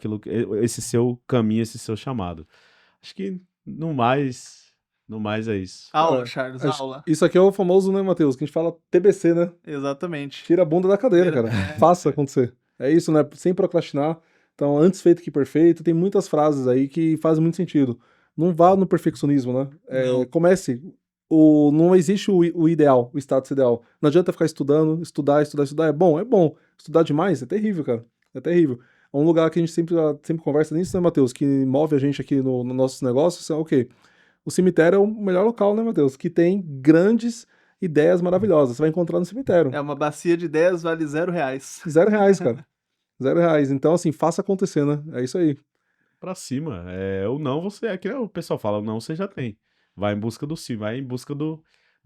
esse seu caminho, esse seu chamado. Acho que no mais é isso. Aula, Cara, Charles, aula. isso aqui é o famoso, né, Matheus? Que a gente fala TBC, né? Exatamente. Tira a bunda da cadeira, cara. Faça acontecer. É isso, né? Sem procrastinar. Então, antes feito que perfeito, tem muitas frases aí que fazem muito sentido. Não vá no perfeccionismo, né? Comece. Não existe o ideal, o status ideal. Não adianta ficar estudando, estudar. É bom, é bom. Estudar demais é terrível, cara. É terrível. É um lugar que a gente sempre conversa nisso, né, Matheus? Que move a gente aqui no nossos negócios é o quê? o cemitério é o melhor local, né, Matheus? Que tem grandes ideias maravilhosas. Você vai encontrar no cemitério. É uma bacia de ideias, vale R$0. R$0, cara. R$0. Então, assim, faça acontecer, né? É isso aí. Pra cima. O não você é que o pessoal fala, o não você já tem. Vai em busca do sim, vai em busca do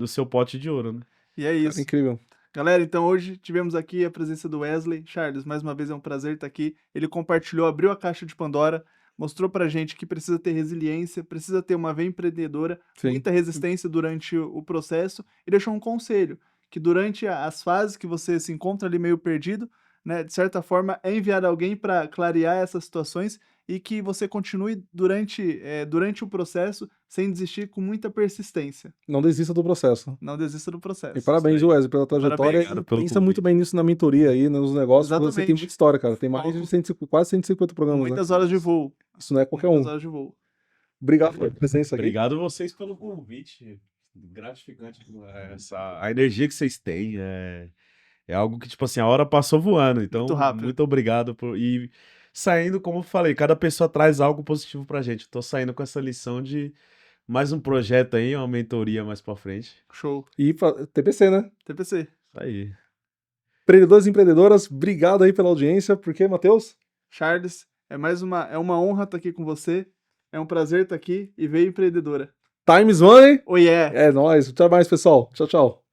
seu pote de ouro, né? E é Cara, isso. incrível. Galera, então hoje tivemos aqui a presença do Wesley. Charles, mais uma vez é um prazer estar aqui. Ele compartilhou, abriu a caixa de Pandora, mostrou pra gente que precisa ter resiliência, precisa ter uma veia empreendedora, Sim. muita resistência durante o processo e deixou um conselho, que durante as fases que você se encontra ali meio perdido, né, de certa forma, é enviar alguém para clarear essas situações e que você continue durante o processo sem desistir com muita persistência. Não desista do processo. Não desista do processo. E parabéns, Isso aí. Wesley, pela trajetória. Parabéns. Obrigado E pelo pensa muito convite. bem nisso na mentoria aí, nos negócios, porque você tem Exatamente. muita história, cara. Tem mais de 150, quase 150 programas, né? Muitas horas de voo. Isso não é qualquer Muitas um. horas de voo. Obrigado pela presença aqui. Obrigado vocês pelo convite. Gratificante. A energia que vocês têm é algo que, tipo assim, a hora passou voando. Então, Muito rápido. muito obrigado e saindo, como eu falei, cada pessoa traz algo positivo pra gente. Tô saindo com essa lição de mais um projeto aí, uma mentoria mais pra frente. Show. E TPC, né? TPC. Isso aí. Empreendedores e empreendedoras, obrigado aí pela audiência. Por quê, Matheus? Charles, é uma honra estar aqui com você. É um prazer estar aqui e veio empreendedora. Times Money. Oh yeah! É nóis. Até mais, pessoal. Tchau, tchau.